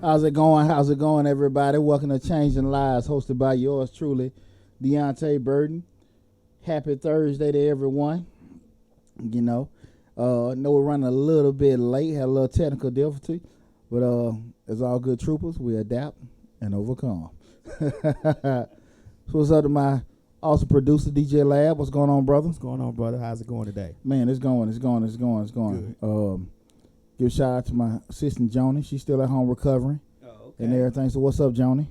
How's it going? How's it going, everybody? Welcome to Changing Lives, hosted by yours truly, Deonte Burden. Happy Thursday to everyone. Know we're running a little bit late, had a little technical difficulty, but as all good troopers, we adapt and overcome. So what's up to my awesome producer, DJ Lab? What's going on, brother? What's going on, brother? How's it going today? Man, it's going. Good. Give a shout out to my assistant, Joni. She's still at home recovering and everything. So what's up, Joni?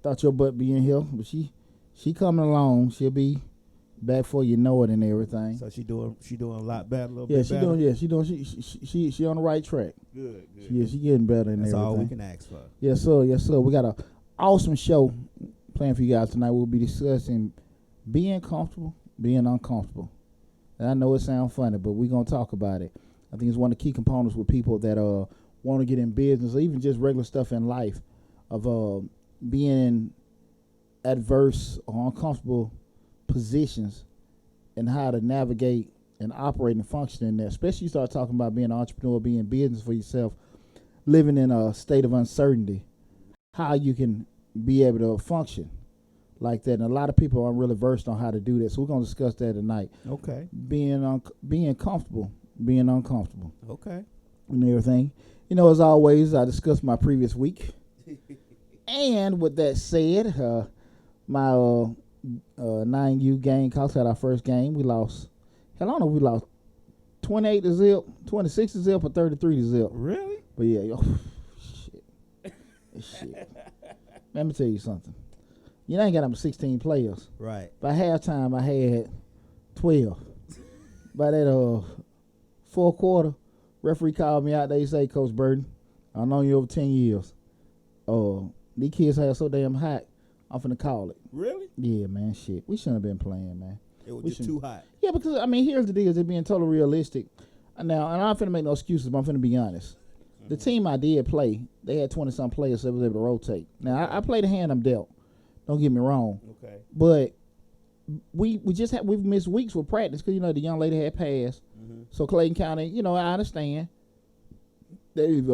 Thought your butt be in here, but she coming along. She'll be back before you know it and everything. So she doing a lot better, a little Yeah, bit better? she on the right track. Good. She getting better and That's everything. all we can ask for. Yes, sir. We got an awesome show planned for you guys tonight. We'll be discussing being comfortable, being uncomfortable. And I know it sounds funny, but we're going to talk about it. I think it's one of the key components with people that want to get in business or even just regular stuff in life of being in adverse or uncomfortable positions and how to navigate and operate and function in there. Especially you start talking about being an entrepreneur, being in business for yourself, living in a state of uncertainty, how you can be able to function like that. And a lot of people aren't really versed on how to do that. So we're going to discuss that tonight. Okay. Being comfortable, being uncomfortable. Okay. And everything. As always, I discussed my previous week. And with that said, my 9U Gamecocks had our first game. We lost. Hell, I don't know if we lost 28-0, 26-0, or 33-0. Really? But yeah, shit. Let me tell you something. You ain't got them 16 players. Right. By halftime, I had 12. By that fourth quarter, referee called me out there. He say, Coach Burden, I've known you over 10 years. These kids are so damn hot, I'm finna call it. Really? Yeah, man, shit. We shouldn't have been playing, man. It was just too hot. Yeah, because, here's the deal. They're being totally realistic. Now, and I'm finna make no excuses, but I'm finna be honest. Mm-hmm. The team I did play, they had 20-some players that was able to rotate. Now, I played the hand I'm dealt. Don't get me wrong. Okay. But we've missed weeks with practice because, the young lady had passed. Mm-hmm. So Clayton County, I understand. They've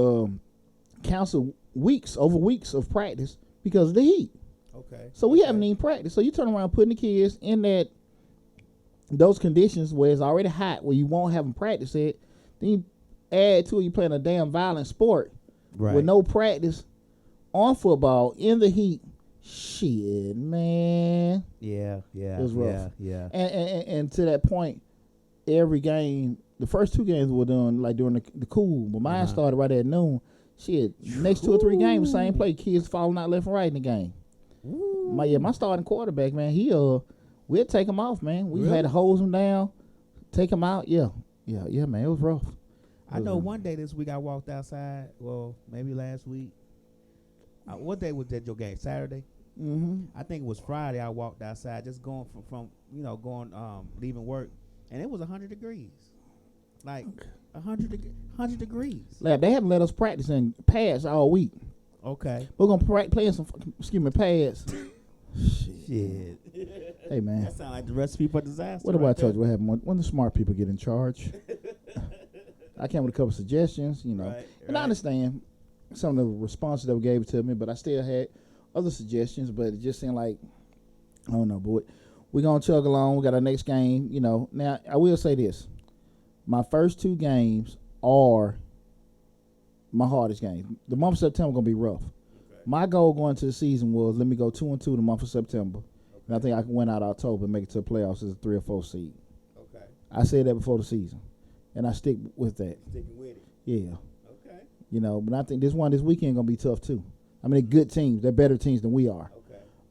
canceled weeks of practice because of the heat. Okay. So we haven't even practiced. So you turn around putting the kids in those conditions where it's already hot, where you won't have them practice it. Then you add to it, you playing a damn violent sport with no practice on football in the heat. Shit, man. Yeah. It was rough. Yeah. And to that point, every game, the first two games were done like during the cool, but mine started right at noon. Shit, next 2 or 3 games, same play, kids falling out left and right in the game. My starting quarterback, man, we'll take him off, man. We had to hose him down, take him out. Yeah, man, it was rough. I know one day this week I walked outside. Well, maybe last week. What day was that your game? Saturday? Mm-hmm. I think it was Friday. I walked outside just going from leaving work, and it was 100 degrees. Like 100 degrees. Lab, they haven't let us practice in pads all week. Okay. We're gonna play in some pads. Shit. Hey, man. That sounds like the recipe for disaster. What about I told you what happened when the smart people get in charge? I came with a couple suggestions, and I understand some of the responses that were gave to me, but I still had other suggestions, but it just seemed like, I don't know, but we're going to chug along. We got our next game, Now, I will say this. My first 2 games are my hardest games. The month of September going to be rough. Okay. My goal going into the season was let me go 2-2 the month of September. Okay. And I think I can win out October and make it to the playoffs as a 3 or 4 seed. Okay. I said that before the season, and I stick with that. Sticking with it. Yeah. Okay. But I think this weekend going to be tough, too. They're good teams. They're better teams than we are.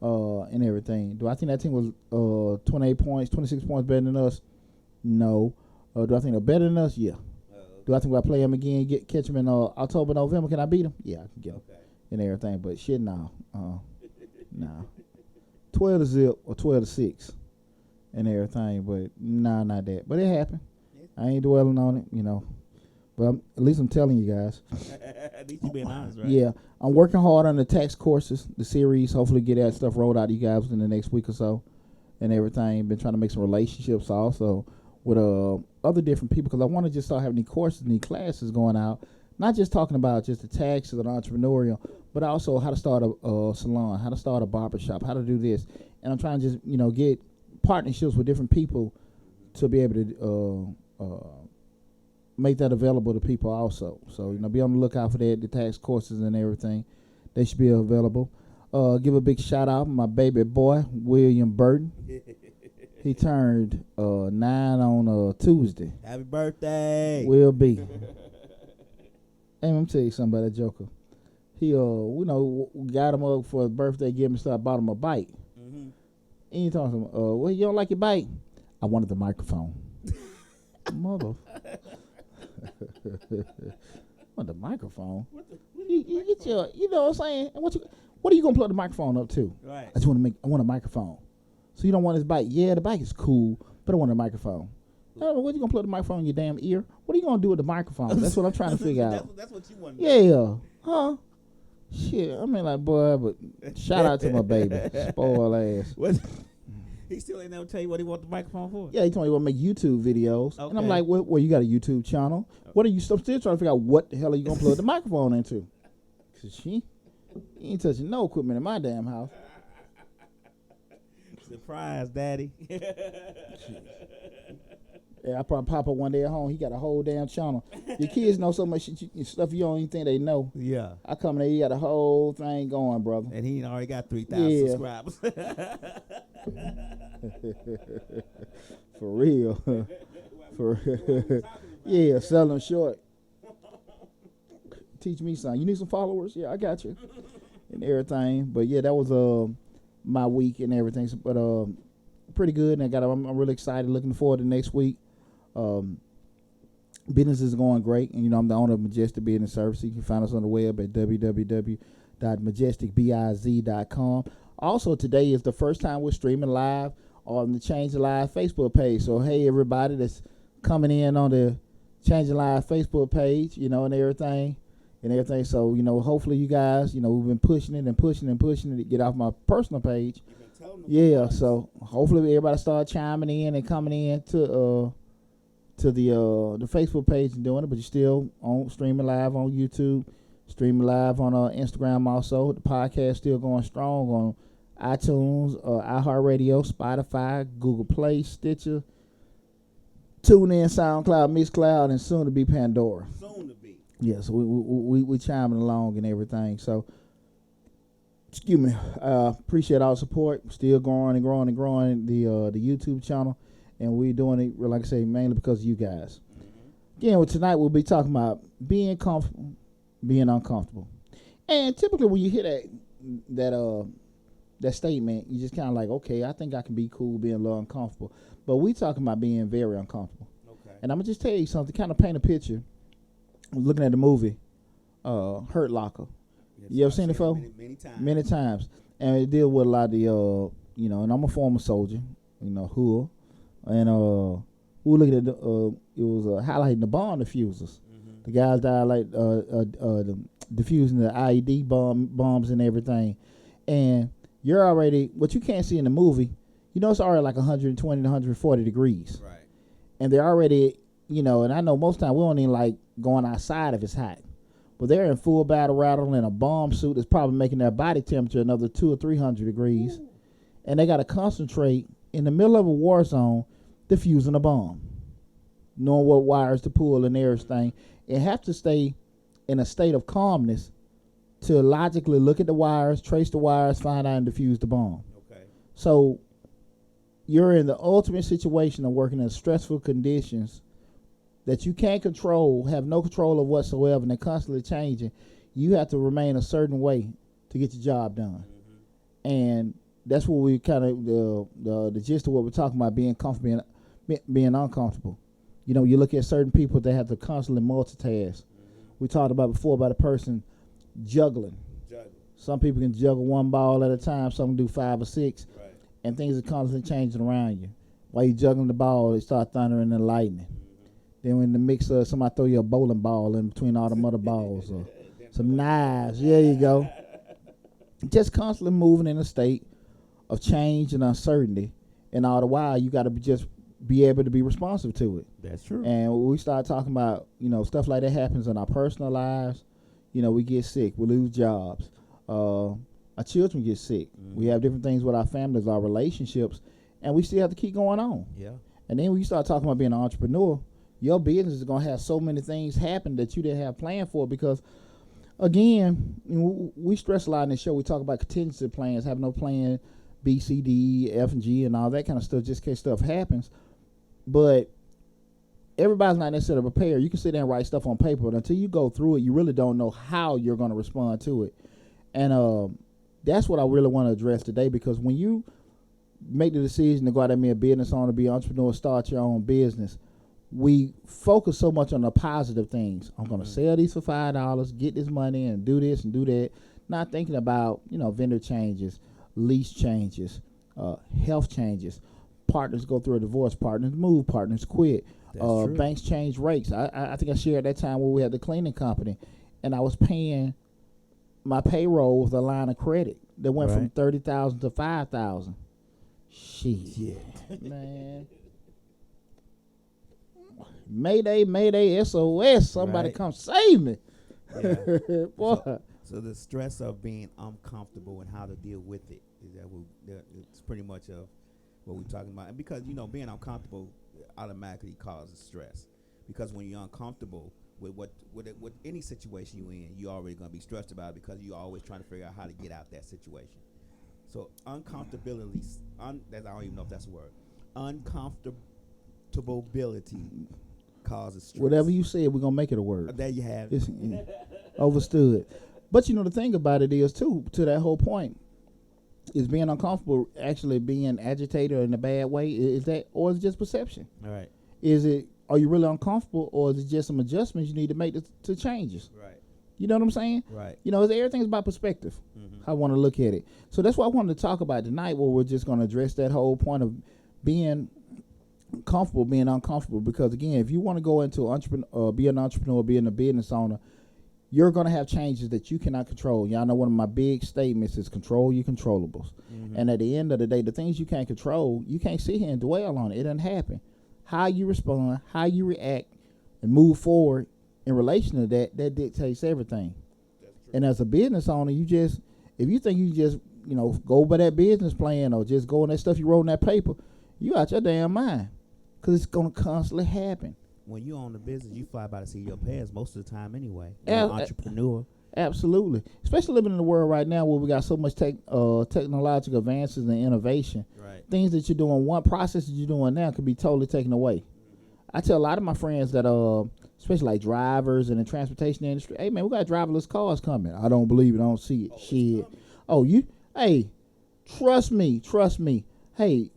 Okay. And everything. Do I think that team was 28 points, 26 points better than us? No. Do I think they're better than us? Yeah. Do I think if I play them again, catch them in October, November, can I beat them? Yeah, I can get them and everything. But shit, no. No. 12-0 or 12-6 and everything. But nah, not that. But it happened. I ain't dwelling on it, But at least I'm telling you guys. At least you being honest, right? Yeah. I'm working hard on the tax courses, the series. Hopefully get that stuff rolled out to you guys within the next week or so and everything. Been trying to make some relationships also with other different people because I want to just start having these courses and these classes going out, not just talking about just the taxes or the entrepreneurial, but also how to start a salon, how to start a barbershop, how to do this. And I'm trying to just, get partnerships with different people to be able to make that available to people also. So, be on the lookout for that, the tax courses and everything. They should be available. Give a big shout out to my baby boy, William Burton. He turned 9 on Tuesday. Happy birthday. Will be. Hey, let me tell you something about that joker. He, got him up for his birthday, gave him stuff, bought him a bike. Mm-hmm. And he told him, well, you don't like your bike? I wanted the microphone. Mother. What the microphone? You get your, you know what I'm saying? What are you gonna plug the microphone up to? Right. I want a microphone. So you don't want his bike? Yeah, the bike is cool, but I want a microphone. What are you gonna plug the microphone in your damn ear? What are you gonna do with the microphone? That's what I'm trying to figure out. That's what you want. Yeah, huh? Shit, I mean, like, boy, but shout out to my baby, spoiled ass. What? He still ain't never tell you what he want the microphone for. Yeah, he told me he want to make YouTube videos, okay. And I'm like, well, you got a YouTube channel? What are you still trying to figure out? What the hell are you gonna plug the microphone into? Cause he ain't touching no equipment in my damn house. Surprise, daddy. Yeah, I probably pop up one day at home. He got a whole damn channel. Your kids know so much stuff you don't even think they know. Yeah. I come in there, he got a whole thing going, brother. And he already got 3,000 subscribers. For real. For real. Yeah, sell them short. Teach me something. You need some followers? Yeah, I got you. And everything. But yeah, that was my week and everything. But pretty good. And I'm really excited, looking forward to next week. Business is going great, and I'm the owner of Majestic Business Services. You can find us on the web at www.majesticbiz.com. Also, today is the first time we're streaming live on the Change the Live Facebook page. So hey, everybody that's coming in on the Change the Live Facebook page, and everything. So hopefully you guys, we've been pushing it to get off my personal page. Yeah, so hopefully everybody start chiming in and coming in to the Facebook page and doing it, but you're still on streaming live on YouTube, streaming live on Instagram also. The podcast still going strong on iTunes, iHeartRadio, Spotify, Google Play, Stitcher, TuneIn, SoundCloud, Mixcloud, and soon to be Pandora. Soon to be. Yeah, so we chiming along and everything. So excuse me, appreciate all the support. Still growing the YouTube channel, and we're doing it, like I say, mainly because of you guys. Again, tonight we'll be talking about being comfortable, being uncomfortable. And typically when you hear that statement, you just kind of like, okay, I think I can be cool being a little uncomfortable. But we talking about being very uncomfortable. Okay. And I'm going to just tell you something, kind of paint a picture. I was looking at the movie, Hurt Locker. Yes, you ever seen it before? Many times. And it deal with a lot of the, and I'm a former soldier, hood. And we look at it, it was highlighting the bomb diffusers. Mm-hmm. The guys died like diffusing the IED bombs and everything. And you're already, what you can't see in the movie, it's already like 120 to 140 degrees. Right. And they're already, and I know most time we don't even like going outside if it's hot. But they're in full battle rattle in a bomb suit that's probably making their body temperature another 200 or 300 degrees. Ooh. And they got to concentrate in the middle of a war zone defusing a bomb, knowing what wires to pull and everything, and have to stay in a state of calmness to logically look at the wires, trace the wires, find out and defuse the bomb. Okay. So you're in the ultimate situation of working in stressful conditions that you can't control, have no control of whatsoever, and they're constantly changing. You have to remain a certain way to get your job done. Mm-hmm. And that's what we kind of, the gist of what we're talking about, being comfortable, being uncomfortable. You look at certain people that have to constantly multitask. Mm-hmm. We talked about before about a person juggling. Some people can juggle one ball at a time, some can do 5 or 6, right. And things are constantly changing around you. While you're juggling the ball, it start thundering and lightning. Then when the mix somebody throw you a bowling ball in between all the other balls or some knives. There you go. Just constantly moving in a state of change and uncertainty. And all the while, you got to just be able to be responsive to it. That's true. And when we start talking about, stuff like that happens in our personal lives, we get sick, we lose jobs, our children get sick. Mm-hmm. We have different things with our families, our relationships, and we still have to keep going on. Yeah. And then when you start talking about being an entrepreneur, your business is going to have so many things happen that you didn't have planned for because, again, we stress a lot in the show. We talk about contingency plans, have no plan B, C, D, F, and G, and all that kind of stuff just in case stuff happens. But everybody's not necessarily prepared. You can sit there and write stuff on paper, but until you go through it, you really don't know how you're going to respond to it. And that's what I really want to address today, because when you make the decision to go out and be a business owner, be an entrepreneur, start your own business, we focus so much on the positive things. I'm going to sell these for $5, get this money, and do this and do that. Not thinking about, vendor changes, lease changes, health changes. Partners go through a divorce, partners move, partners quit. Banks change rates. I think I shared that time where we had the cleaning company, and I was paying my payroll with a line of credit that went from $30,000 to $5,000. Shit, man. Mayday, SOS! Somebody come save me. Yeah. Boy. So the stress of being uncomfortable and how to deal with it it's pretty much of what we're talking about. And because being uncomfortable automatically causes stress, because when you're uncomfortable with any situation you're in, you're already going to be stressed about it because you're always trying to figure out how to get out that situation. So uncomfortability, I don't even know if that's a word. Uncomfortability causes stress. Whatever you said, we're going to make it a word. There you have it. Overstood. But the thing about it is, too, to that whole point, is being uncomfortable actually being agitated in a bad way? Is that, or is it just perception? All right. Are you really uncomfortable, or is it just some adjustments you need to make to changes? Right. You know what I'm saying? Right. Everything's about perspective. Mm-hmm. I want to look at it. So that's what I wanted to talk about tonight, where we're just going to address that whole point of being comfortable, being uncomfortable. Because, again, if you want to go into be an entrepreneur, being a business owner, you're going to have changes that you cannot control. Y'all know one of my big statements is control your controllables. Mm-hmm. And at the end of the day, the things you can't control, you can't sit here and dwell on it. It doesn't happen. How you respond, how you react, and move forward in relation to that dictates everything. And as a business owner, if you think you just, go by that business plan or just go on that stuff you wrote on that paper, you out your damn mind, because it's going to constantly happen. When you own the business, you fly by the seat of your pants most of the time anyway. You're an entrepreneur. Absolutely. Especially living in the world right now where we got so much technological advances and innovation. Right. Things that you're doing, one process that you're doing now could be totally taken away. Mm-hmm. I tell a lot of my friends that, especially like drivers and the transportation industry, hey, man, we got driverless cars coming. I don't believe it. I don't see it. Shit. Trust me. Hey,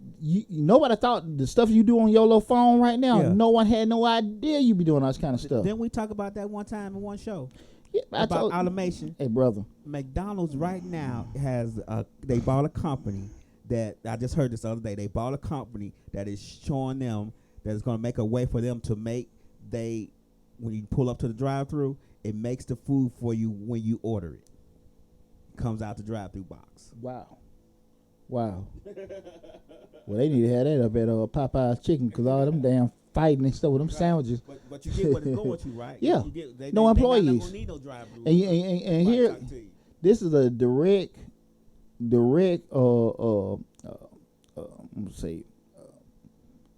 nobody thought the stuff you do on your little phone right now, no one had no idea you be doing all this kind of stuff. Didn't we talk about that one time in one show? Yeah, about automation. Hey, brother. McDonald's right now they bought a company that, I just heard this the other day, they bought a company that is showing them that it's going to make a way for them to when you pull up to the drive-thru, it makes the food for you when you order it. Comes out the drive-thru box. Wow. Well, they need to have that up at Popeye's Chicken, because all them damn fighting and stuff with them sandwiches. But you get what it's going to, right? Yeah. No employees. They're not going to need no drive-thru. And here, this is a direct,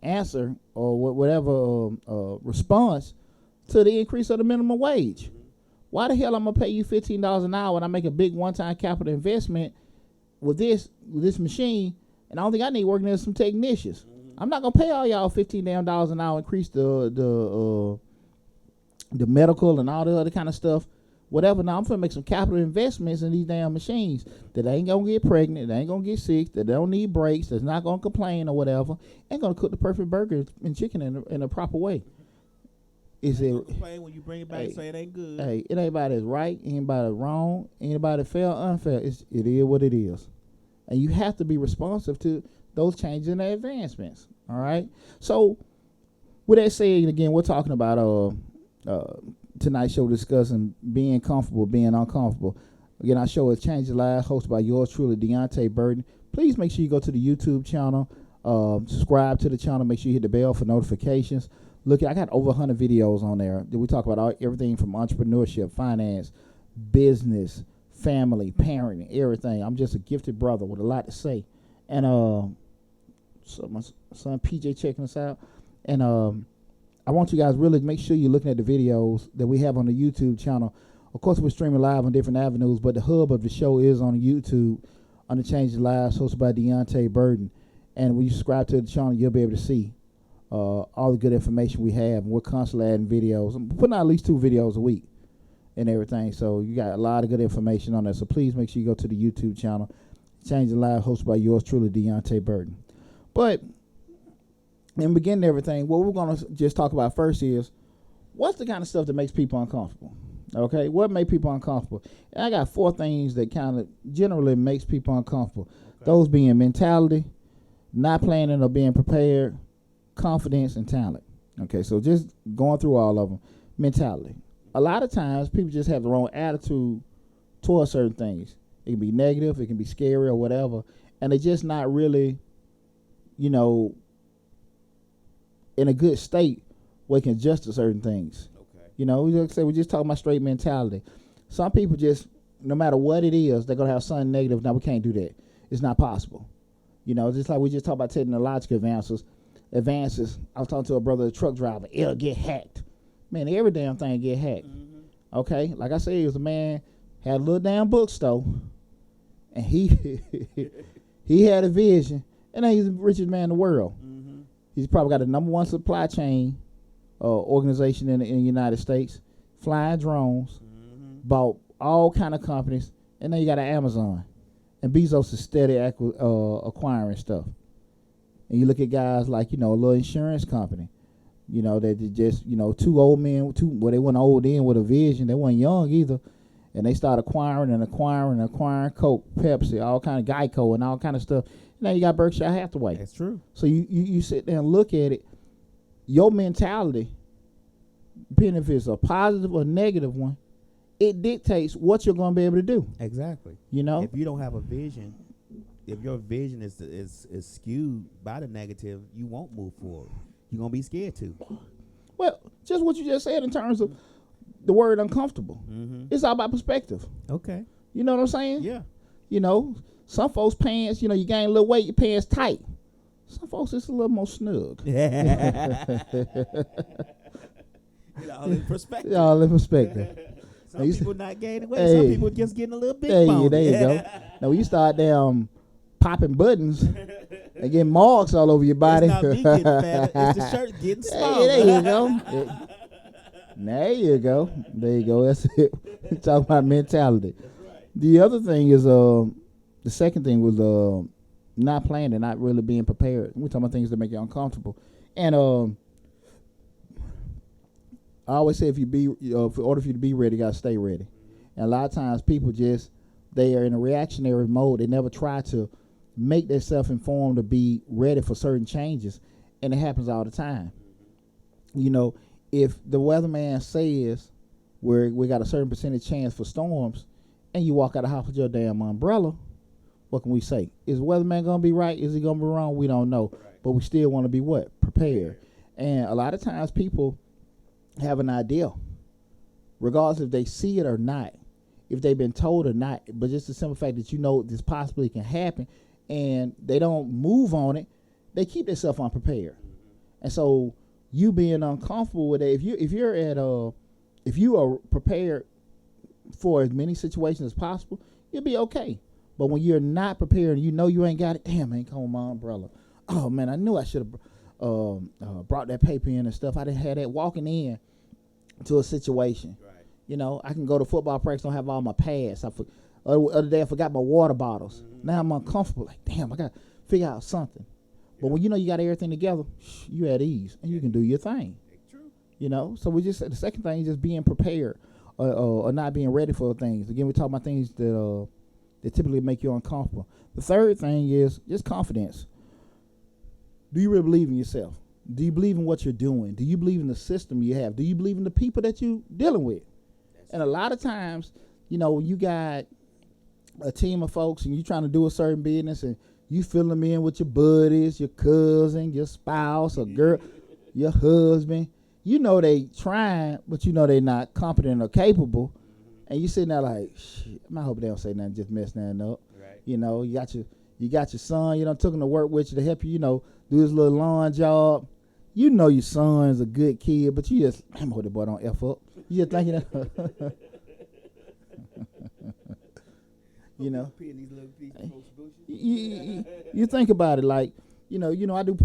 answer or whatever response to the increase of the minimum wage. Mm-hmm. Why the hell I'm going to pay you $15 an hour when I make a big one-time capital investment with this machine, and I don't think I need working as some technicians. Mm-hmm. I'm not gonna pay all y'all $15 an hour, increase the medical and all the other kind of stuff, whatever. Now I'm gonna make some capital investments in these damn machines that ain't gonna get pregnant, that ain't gonna get sick, that don't need breaks, that's not gonna complain or whatever, ain't gonna cook the perfect burger and chicken in a proper way. Is it complain when you bring it back and say it ain't good? Hey, it ain't about that's right, anybody wrong, anybody fair or unfair. It is what it is. And you have to be responsive to those changes and advancements. All right? So, with that said, again, we're talking about tonight's show discussing being comfortable, being uncomfortable. Again, our show is Change Your Lives, hosted by yours truly, Deonte Burton. Please make sure you go to the YouTube channel, Subscribe to the channel. Make sure you hit the bell for notifications. Look, I got over 100 videos on there. We talk about everything from entrepreneurship, finance, business, family, parenting, everything. I'm just a gifted brother with a lot to say. And so my son PJ checking us out. And I want you guys really make sure you're looking at the videos that we have on the YouTube channel. Of course, we're streaming live on different avenues, but the hub of the show is on YouTube on the Changes Lives, hosted by Deonte Burden. And when you subscribe to the channel, you'll be able to see all the good information we have. And we're constantly adding videos. I'm putting out at least 2 videos a week and everything. So you got a lot of good information on there. So please make sure you go to the YouTube channel, Changes Lives, hosted by yours truly, Deonte Burden. But in beginning everything, what we're going to just talk about first is what's the kind of stuff that makes people uncomfortable. Okay, what makes people uncomfortable? And I got 4 things that kind of generally makes people uncomfortable. Okay. Those being mentality, not planning or being prepared, confidence, and talent. Okay, so just going through all of them. Mentality. A lot of times people just have the wrong attitude towards certain things. It can be negative, it can be scary or whatever, and they're just not really, you know, in a good state where they can adjust to certain things. You know, like I say, we're just talking about straight mentality. Some people just, no matter what it is, they're going to have something negative. Now, we can't do that. It's not possible. You know, just like we just talked about technological advances. I was talking to a brother, a truck driver. It'll get hacked. Man, every damn thing get hacked. Mm-hmm. Okay? Like I said, he was a man, had a little damn bookstore, and he he had a vision, and now he's the richest man in the world. Mm-hmm. He's probably got the #1 supply chain organization in the United States, flying drones, bought all kind of companies, and then you got an Amazon, and Bezos is steady acquiring stuff. And you look at guys like, you know, a little insurance company, you know, that just, you know, 2 old men, they weren't old in with a vision, they weren't young either, and they started acquiring Coke, Pepsi, all kind of Geico and all kind of stuff. Now you got Berkshire Hathaway. That's true. So you sit there and look at it. Your mentality, depending if it's a positive or negative one, it dictates what you're going to be able to do. Exactly. You know, if you don't have a vision, if your vision is skewed by the negative, you won't move forward. You're going to be scared to. Well, just what you just said in terms of the word uncomfortable. Mm-hmm. It's all about perspective. Okay. You know what I'm saying? Yeah. You know, some folks' pants, you know, you gain a little weight, your pants tight. Some folks, it's a little more snug. All in perspective. All in perspective. Some people not gaining weight. Some people just getting a little bit boned. There you go. Now, when you start down popping buttons and getting marks all over your body. It's not me getting fatter. It's the shirt getting smaller. There you go. There you go. There you go. That's it. We're talking about mentality. That's right. The other thing is, the second thing was not planning, not really being prepared. We're talking about things that make you uncomfortable. And I always say, in order for you to be ready, you got to stay ready. And a lot of times people they are in a reactionary mode. They never try to make themselves informed to be ready for certain changes. And it happens all the time. You know, if the weatherman says we got a certain percentage chance for storms, and you walk out of the house with your damn umbrella, what can we say? Is the weatherman going to be right? Is he going to be wrong? We don't know. Right. But we still want to be what? Prepared. And a lot of times people have an idea, regardless if they see it or not, if they've been told or not, but just the simple fact that you know this possibly can happen, and they don't move on it, they keep themselves unprepared. And so you being uncomfortable with it, if you are prepared for as many situations as possible, you'll be okay. But when you're not prepared and you know you ain't got it, damn, I ain't come with my umbrella. Oh man, I knew I should have brought that paper in and stuff. I didn't have that walking in to a situation. Right. You know, I can go to football practice, don't have all my pads. Other day I forgot my water bottles. Mm-hmm. Now I'm uncomfortable. Like, damn, I got to figure out something. Yeah. But when you know you got everything together, you at ease and you can do your thing. True. You know, so we just the second thing is just being prepared or not being ready for things. Again, we're talking about things that typically make you uncomfortable. The third thing is just confidence. Do you really believe in yourself? Do you believe in what you're doing? Do you believe in the system you have? Do you believe in the people that you're dealing with? And a lot of times, you know, when you got a team of folks and you're trying to do a certain business and You fill them in with your buddies, your cousin, your spouse, or girl, your husband. You know they trying, but you know they not competent or capable. And you sitting there like, shit, I hope they don't say nothing, just mess nothing up. Right. You know, you got your son, you know, took him to work with you to help you, you know, do his little lawn job. You know your son's a good kid, but you just, I hope the boy don't F up. You just thinking that. You know, you think about it like, you know, I do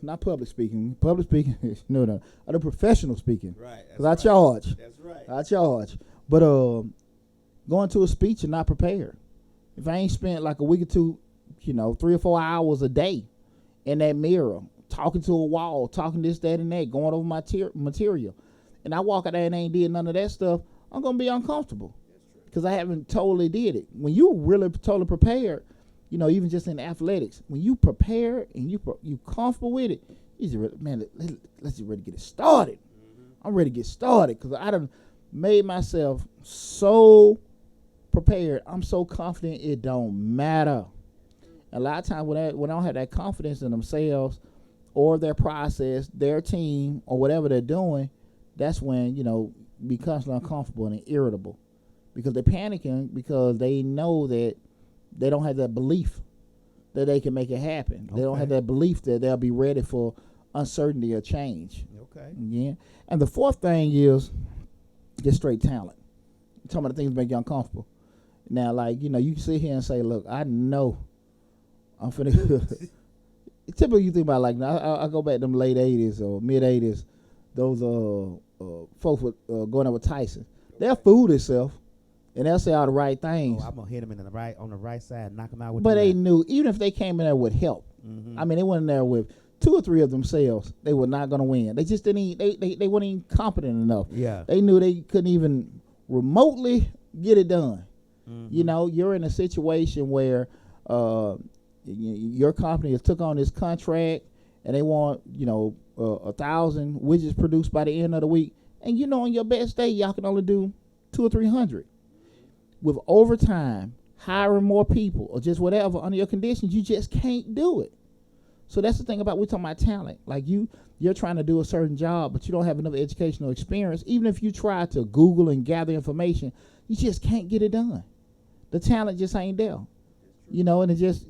not public speaking. Public speaking, no, I do professional speaking. Right. Because I charge. That's right. I charge. But going to a speech and not prepared. If I ain't spent like a week or two, you know, 3 or 4 hours a day in that mirror, talking to a wall, talking this, that, and that, going over my material, and I walk out there and ain't did none of that stuff, I'm gonna be uncomfortable because I haven't totally did it. When you really totally prepared, you know, even just in athletics, when you prepare and you comfortable with it, you just really, man, let's just ready to get it started. I'm ready to get started because I done made myself so prepared. I'm so confident it don't matter. A lot of times when I don't have that confidence in themselves or their process, their team, or whatever they're doing, that's when, you know, be constantly uncomfortable and irritable because they're panicking because they know that they don't have that belief that they can make it happen. Okay. They don't have that belief that they'll be ready for uncertainty or change. Okay. Yeah. And the fourth thing is just straight talent. You're talking about the things that make you uncomfortable. Now, like, you know, you can sit here and say, look, I know I'm finna. Typically, you think about like, I go back to them late 80s or mid 80s, those folks with, going up with Tyson. They'll fool themselves and they'll say all the right things. Oh, I'm gonna hit him on the right side, knock him out with. But they knew even if they came in there with help, I mean, they went in there with 2 or 3 of themselves, they were not gonna win. They just didn't. They weren't even competent enough. Yeah, they knew they couldn't even remotely get it done. You know, you're in a situation where your company has took on this contract and they want, you know, 1,000 widgets produced by the end of the week, and you know on your best day y'all can only do 200 or 300. With overtime, hiring more people, or just whatever under your conditions, you just can't do it. So that's the thing about, we're talking about talent. Like you're trying to do a certain job, but you don't have enough educational experience. Even if you try to Google and gather information, you just can't get it done. The talent just ain't there. You know, and it just,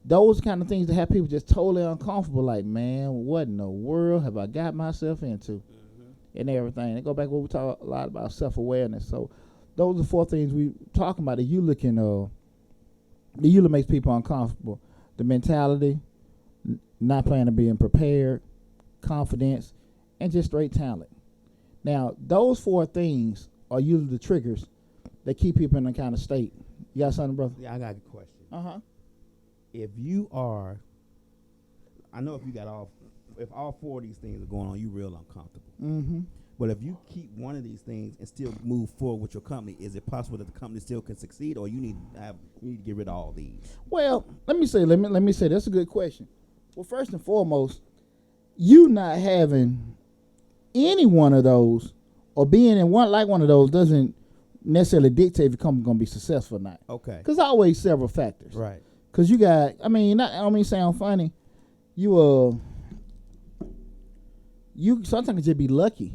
those kind of things that have people just totally uncomfortable, like, man, what in the world have I got myself into? And everything. And go back where we talk a lot about self-awareness. So those are the 4 things we talking about that you looking, that usually makes people uncomfortable. The mentality, not planning on being prepared, confidence, and just straight talent. Now, those 4 things are usually the triggers that keep people in a kind of state. You got something, brother? Yeah, I got a question. If you are, I know if all 4 of these things are going on, you real uncomfortable. But if you keep one of these things and still move forward with your company, is it possible that the company still can succeed, or you need to get rid of all these? Well, let me say that's a good question. Well, first and foremost, you not having any one of those or being in one of those doesn't necessarily dictate if your company's going to be successful or not. Okay. Because always several factors. Right. Because you got, I don't mean sound funny. You sometimes just be lucky.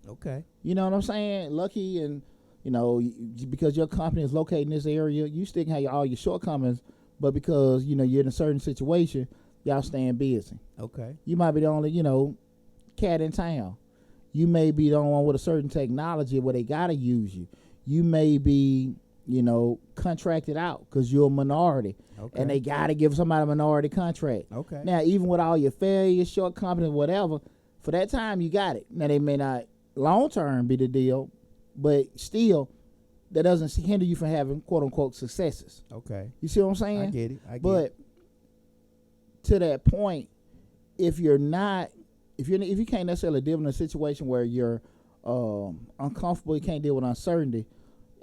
Okay. You know what I'm saying? Lucky, and, you know, because your company is located in this area, you still have all your shortcomings, but because, you know, you're in a certain situation, y'all staying busy. Okay. You might be the only, you know, cat in town. You may be the only one with a certain technology where they got to use you. You may be, you know, contracted out because you're a minority. Okay. And they got to give somebody a minority contract. Okay. Now, even with all your failures, shortcomings, whatever, for that time, you got it. Now, they may not long-term be the deal, but still, that doesn't hinder you from having quote-unquote successes. Okay. You see what I'm saying? I get it. But to that point, if you can't necessarily deal in a situation where you're uncomfortable, you can't deal with uncertainty,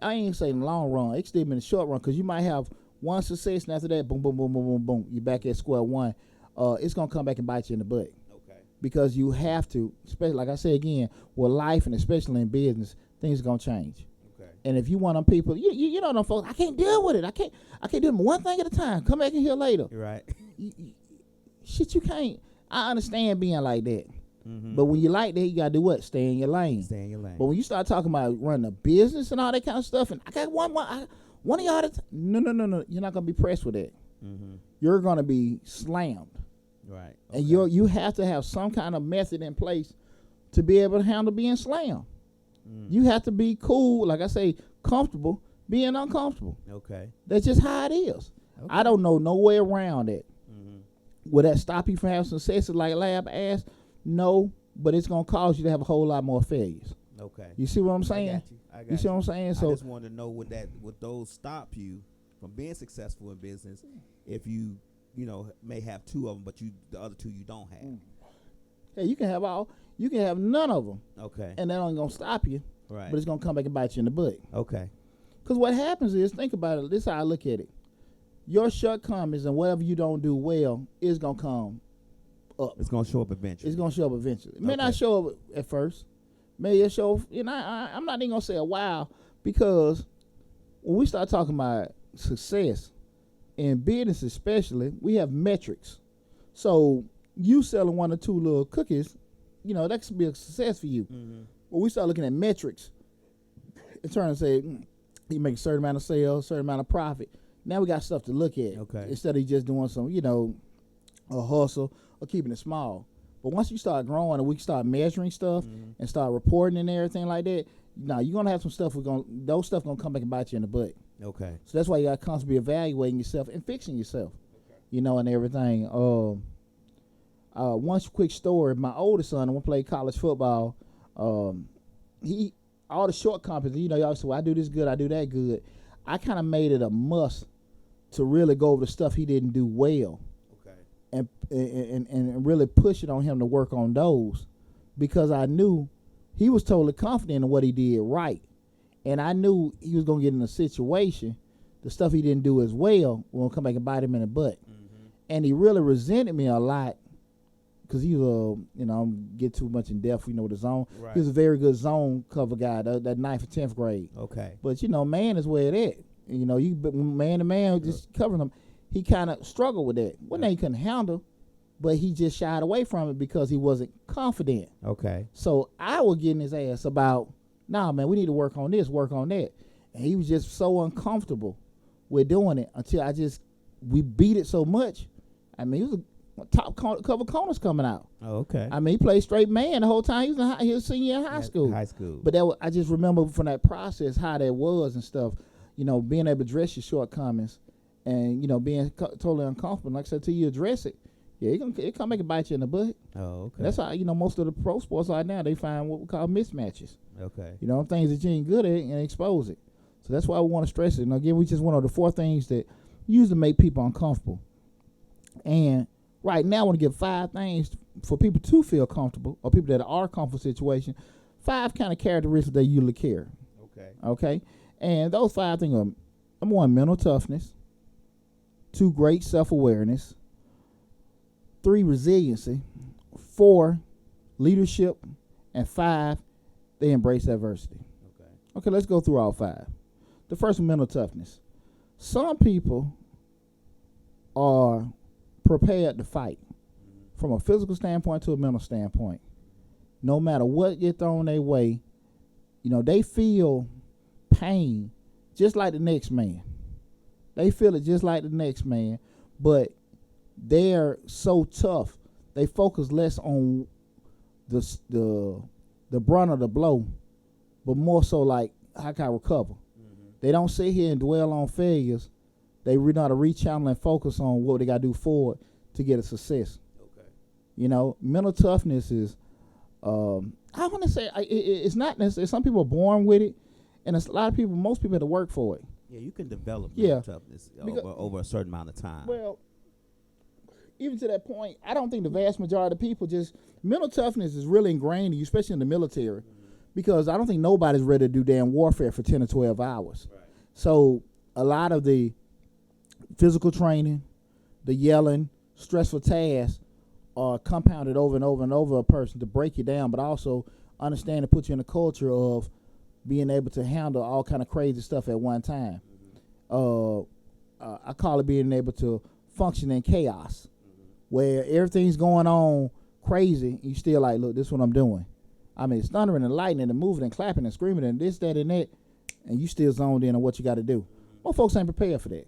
I ain't saying in the long run, it's still in the short run, because you might have one success, and after that, boom, boom, boom, boom, boom, boom, you're back at square one. It's going to come back and bite you in the butt. Because you have to, especially like I said again, with life and especially in business, things are gonna change. Okay. And if you want them people, you know them folks, I can't deal with it. I can't do them one thing at a time. Come back in here later. Right. Shit, you can't. I understand being like that. Mm-hmm. But when you like that, you got to do what? Stay in your lane. Stay in your lane. But when you start talking about running a business and all that kind of stuff, and I got one of y'all no. You're not going to be pressed with that. Mm-hmm. You're going to be slammed. Right. Okay. And you have to have some kind of method in place to be able to handle being slammed. You have to be cool, like I say, comfortable being uncomfortable. Okay. That's just how it is. Okay. I don't know no way around it. Mm-hmm. Will that stop you from having success like Lab asked? No, but it's going to cause you to have a whole lot more failures. Okay. You see what I'm saying? I got you. You see what I'm saying? So I just wanted to know would those stop you from being successful in business if you may have two of them, but the other two you don't have. Hey, you can have none of them. Okay. And that ain't going to stop you. Right. But it's going to come back and bite you in the butt. Okay. Because what happens is, think about it, this is how I look at it. Your shortcomings and whatever you don't do well is going to come up. It's going to show up eventually. It's going to show up eventually. It may not show up at first. Maybe it show, I'm not even going to say a while, because when we start talking about success, in business especially, we have metrics. So you selling one or two little cookies, that could be a success for you. Mm-hmm. When we start looking at metrics, it's trying to say you make a certain amount of sales, certain amount of profit. Now we got stuff to look at. Okay. Instead of just doing some, a hustle or keeping it small. But once you start growing and we start measuring stuff and start reporting and everything like that, now you're gonna have some stuff. Those stuff gonna come back and bite you in the butt. Okay. So that's why you got to constantly be evaluating yourself and fixing yourself, and everything. One quick story: my oldest son, when I played college football, he all the shortcomings. Y'all say, well, I do this good, I do that good. I kind of made it a must to really go over the stuff he didn't do well. And really push it on him to work on those, because I knew he was totally confident in what he did right, and I knew he was gonna get in a situation, the stuff he didn't do as well will come back and bite him in the butt. Mm-hmm. And he really resented me a lot, because he was I'm get too much in depth, with the zone. Right. He was a very good zone cover guy, that 9th and 10th grade. Okay. But man is where it at. You man to man just covering them. He kind of struggled with that. One thing he couldn't handle, but he just shied away from it because he wasn't confident. Okay. So I was getting his ass about, nah, man, we need to work on this, work on that. And he was just so uncomfortable with doing it until we beat it so much. He was a top cover corners coming out. Oh, okay. He played straight man the whole time. He was senior in high school. High school. But I just remember from that process how that was and stuff, being able to address your shortcomings. And, being totally uncomfortable. Like I said, till you address it, it come make it bite you in the butt. Oh, okay. That's how, most of the pro sports right now, they find what we call mismatches. Okay. Things that you ain't good at and expose it. So that's why we want to stress it. And again, we just went over the 4 things that usually make people uncomfortable. And right now, I want to give 5 things for people to feel comfortable, or people that are comfortable situation. 5 kind of characteristics that usually care. Okay. Okay. And those 5 things are, number 1, mental toughness. 2, great self-awareness. 3, resiliency. 4, leadership. And 5, they embrace adversity. Okay, let's go through all 5. The first one, mental toughness. Some people are prepared to fight from a physical standpoint to a mental standpoint. No matter what gets thrown their way, they feel pain just like the next man. They feel it just like the next man, but they're so tough. They focus less on the brunt of the blow, but more so like, how can I recover? Mm-hmm. They don't sit here and dwell on failures. They know how to re-channel and focus on what they got to do forward to get a success. Okay. Mental toughness is, I want to say, it's not necessarily, some people are born with it, and a lot of people, most people have to work for it. Yeah, you can develop mental toughness over a certain amount of time. Well, even to that point, I don't think the vast majority of people mental toughness is really ingrained in you, especially in the military, because I don't think nobody's ready to do damn warfare for 10 or 12 hours. Right. So a lot of the physical training, the yelling, stressful tasks are compounded over and over and over a person to break you down, but also understand and put you in a culture of being able to handle all kind of crazy stuff at one time. I call it being able to function in chaos, where everything's going on crazy, you still like, look, this is what I'm doing. I mean, it's thundering and lightning and moving and clapping and screaming and this, that, and that, and you still zoned in on what you got to do. Most folks ain't prepared for that.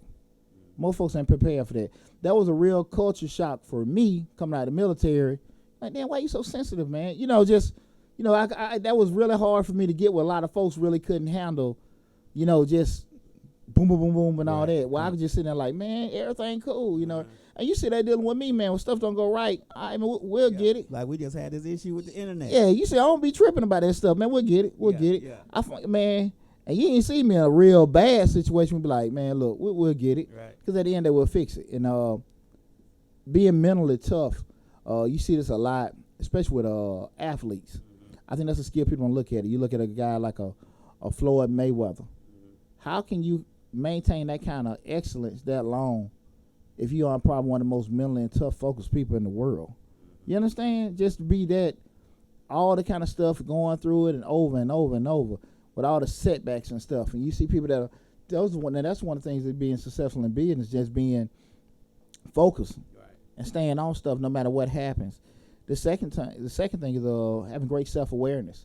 Most folks ain't prepared for that. That was a real culture shock for me coming out of the military. Like, damn, why you so sensitive, man? You know, just, you know, I that was really hard for me to get where a lot of folks really couldn't handle, you know, just boom, boom, boom, boom, and all that. Well, I could just sit there like, man, everything cool, you know. And you see that dealing with me, man, when stuff don't go right, I mean, we'll get it. Like we just had this issue with the internet. Yeah, you see, I don't be tripping about that stuff, man. We'll get it. We'll get it. Yeah. Man, and you ain't see me in a real bad situation. We'll be like, man, look, we'll get it. Right. Because at the end, they will fix it. And being mentally tough, you see this a lot, especially with athletes. I think that's a skill people don't look at it. You look at a guy like a Floyd Mayweather. How can you maintain that kind of excellence that long if you are probably one of the most mentally and tough, focused people in the world? You understand? Just to be that, all the kind of stuff going through it and over and over and over with all the setbacks and stuff. And you see people that are, that's one of the things that being successful in business, just being focused and staying on stuff no matter what happens. The second thing is having great self-awareness.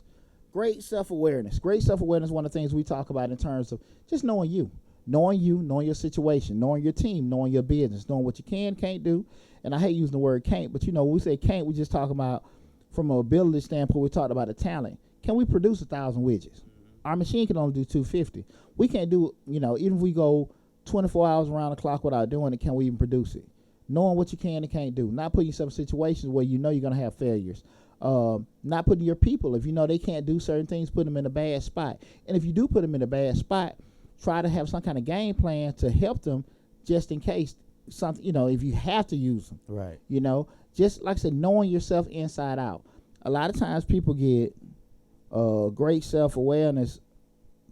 Great self-awareness. Great self-awareness is one of the things we talk about in terms of just knowing you. Knowing your situation, knowing your team, knowing your business, knowing what you can, can't do. And I hate using the word can't, but you know, when we say can't, we just talk about from an ability standpoint, we talked about the talent. Can we produce 1,000 widgets? Our machine can only do 250. We can't do, you know, even if we go 24 hours around the clock without doing it, can we even produce it? Knowing what you can and can't do. Not putting yourself in situations where you know you're going to have failures. Not putting your people, if you know they can't do certain things, put them in a bad spot. And if you do put them in a bad spot, try to have some kind of game plan to help them just in case something, you know, if you have to use them. Right. You know, just like I said, knowing yourself inside out. A lot of times people get great self-awareness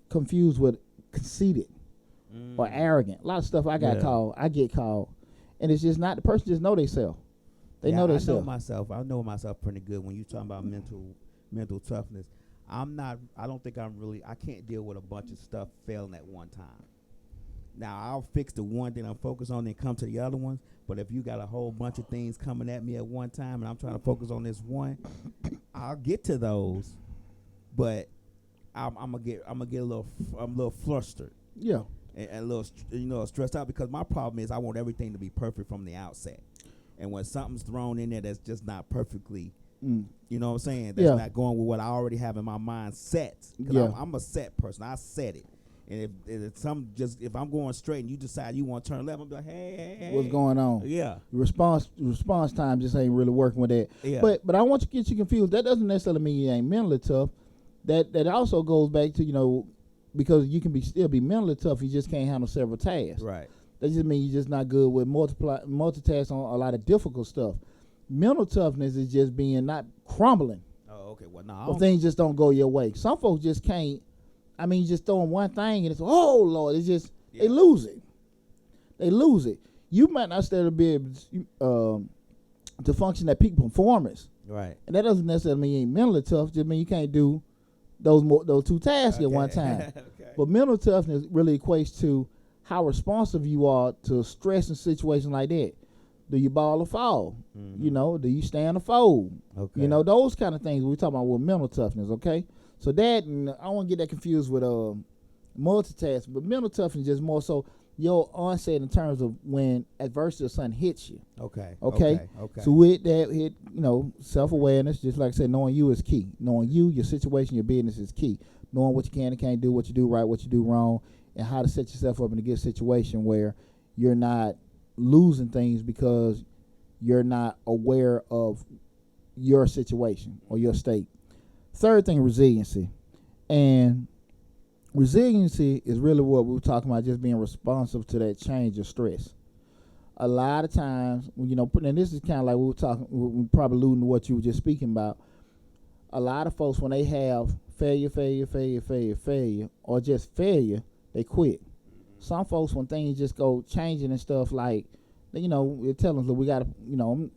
confused with conceited or arrogant. A lot of stuff I get called. And it's just not, the person just know themselves. They know themselves. I know myself pretty good. When you talking about mental toughness, I can't deal with a bunch of stuff failing at one time. Now, I'll fix the one thing I'm focused on and come to the other ones. But if you got a whole bunch of things coming at me at one time and I'm trying to focus on this one, I'll get to those. But I'm gonna get a little flustered. Yeah. And a little, stressed out, because my problem is I want everything to be perfect from the outset. And when something's thrown in there that's just not perfectly, you know what I'm saying? That's not going with what I already have in my mind set. Because I'm a set person. I set it. And if I'm going straight and you decide you want to turn left, I'm like, hey. What's going on? Yeah. Response time just ain't really working with that. Yeah. But I want to get you confused. That doesn't necessarily mean you ain't mentally tough. That also goes back to, you know, because you can still be mentally tough, you just can't handle several tasks. Right. That just means you're just not good with multitask on a lot of difficult stuff. Mental toughness is just being not crumbling. Oh, okay. Well, no. Or things just don't go your way. Some folks just can't. I mean, just throwing one thing and it's, oh, Lord, it's just, they lose it. They lose it. You might not still be able to function at peak performance. Right. And that doesn't necessarily mean you ain't mentally tough. Just mean you can't do those two tasks at one time. Okay. But mental toughness really equates to how responsive you are to stress in situations like that. Do you ball or fall? Mm-hmm. You know, do you stand or fold? Okay. You know, those kind of things we're talking about with mental toughness, okay? So that, and I don't want to get that confused with multitask, but mental toughness is just more so your onset in terms of when adversity or something hits you. Okay. So with that, self-awareness, just like I said, knowing you is key. Knowing you, your situation, your business is key. Knowing what you can and can't do, what you do right, what you do wrong, and how to set yourself up in a good situation where you're not losing things because you're not aware of your situation or your state. Third thing, resiliency. And resiliency is really what we were talking about, just being responsive to that change of stress. A lot of times, and this is kind of like we're probably alluding to what you were just speaking about. A lot of folks, when they have failure, or just failure, they quit. Some folks, when things just go changing and stuff, like, they tell them, look, we got to,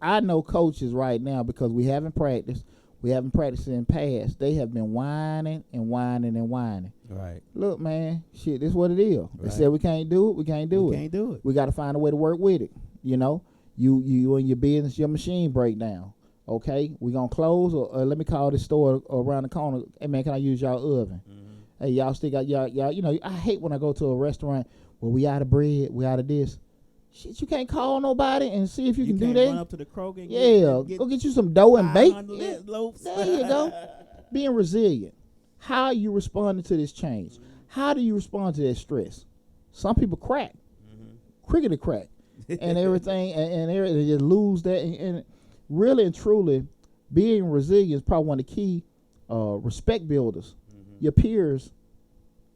I know coaches right now, because we haven't practiced, we haven't practiced it in past. They have been whining and whining and whining. Right. Look, man, shit, this is what it is. Right. They said we can't do it. We can't do it. Can't do it. We got to find a way to work with it. You know, you and your business, your machine break down. Okay, we gonna close, or let me call this store around the corner. Hey man, can I use y'all oven? Mm-hmm. Hey, y'all still got y'all. You know, I hate when I go to a restaurant where we out of bread, we out of this. Shit, you can't call nobody and see if you can do that. Run up to the Kroger and go get you some dough and bake. Yeah. Loaves. There you go. Being resilient. How are you responding to this change? Mm-hmm. How do you respond to that stress? Some people crack, crickety crack, and everything, and they just lose that. And really and truly, being resilient is probably one of the key respect builders. Mm-hmm. Your peers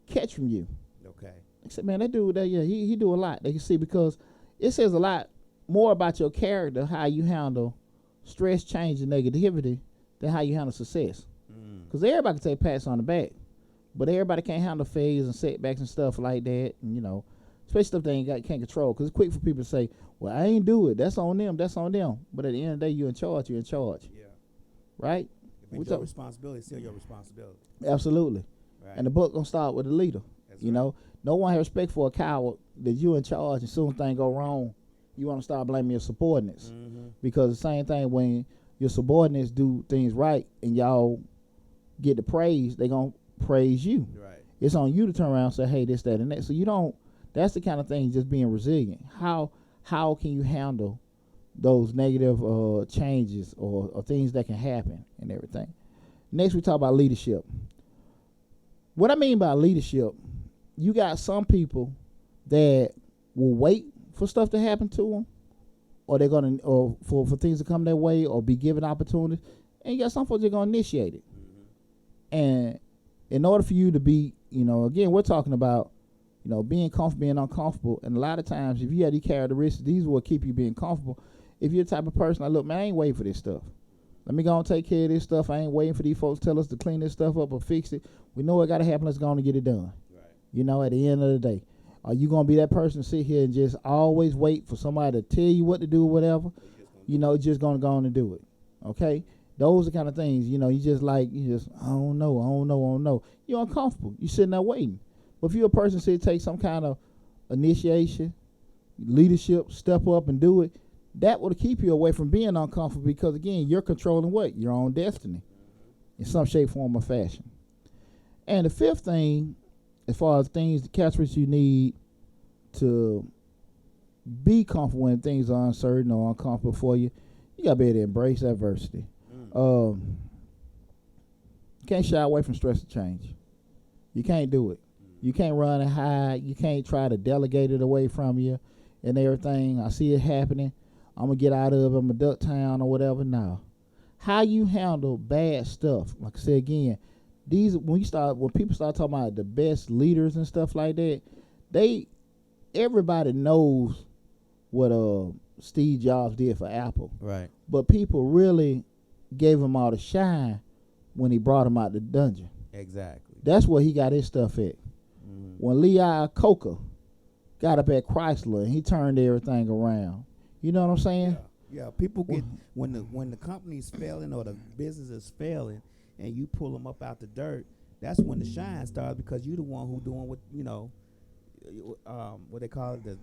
catch from you. Okay. They said, man, that dude, he do a lot. They can see, because it says a lot more about your character, how you handle stress, change, and negativity, than how you handle success. Because everybody can take pats on the back, but everybody can't handle failures and setbacks and stuff like that. And, you know, especially stuff they can't control. Because it's quick for people to say, well, I ain't do it. That's on them. That's on them. But at the end of the day, you're in charge. You're in charge. Yeah. Right? If it's your responsibility, it's still your responsibility. Absolutely. Right. And the book going to start with the leader. That's you know, no one has respect for a coward that you're in charge, and soon things go wrong, you want to start blaming your subordinates. Mm-hmm. Because the same thing, when your subordinates do things right and y'all get the praise, they going to praise you. Right. It's on you to turn around and say, hey, this, that, and that. So you don't, that's the kind of thing, just being resilient. How can you handle those negative changes or things that can happen and everything? Next, we talk about leadership. What I mean by leadership, you got some people that will wait for stuff to happen to them, or they're gonna, or for things to come their way, or be given opportunities. And you got some folks that are gonna initiate it. Mm-hmm. And in order for you to be, you know, again, we're talking about, you know, being comfortable, being uncomfortable. And a lot of times, if you have these characteristics, these will keep you being comfortable. If you're the type of person, like, look, man, I ain't waiting for this stuff. Let me go and take care of this stuff. I ain't waiting for these folks to tell us to clean this stuff up or fix it. We know it got to happen. Let's go on and get it done. Right. You know, at the end of the day, are you going to be that person to sit here and just always wait for somebody to tell you what to do or whatever? You know, just going to go on and do it. Okay? Those are the kind of things, you know, you just, I don't know. You're uncomfortable. You're sitting there waiting. But if you're a person that takes some kind of initiation, leadership, step up and do it, that will keep you away from being uncomfortable, because, again, you're controlling what? Your own destiny in some shape, form, or fashion. And the fifth thing, as far as things, the characteristics you need to be comfortable when things are uncertain or uncomfortable for you, you got to be able to embrace adversity. You can't shy away from stress and change. You can't do it. You can't run and hide. You can't try to delegate it away from you and everything. I see it happening. I'm going to get out of it. I'm going to duck town or whatever. No. How you handle bad stuff, like I said again, when people start talking about the best leaders and stuff like that, everybody knows what Steve Jobs did for Apple. Right. But people really gave him all the shine when he brought him out the dungeon. Exactly. That's where he got his stuff at. Mm-hmm. When Lee Iacocca got up at Chrysler and he turned everything around. You know what I'm saying? Yeah. People get, when the company's failing or the business is failing and you pull them up out the dirt, that's when the shine starts, because you the one who doing what, you know, what they call it, the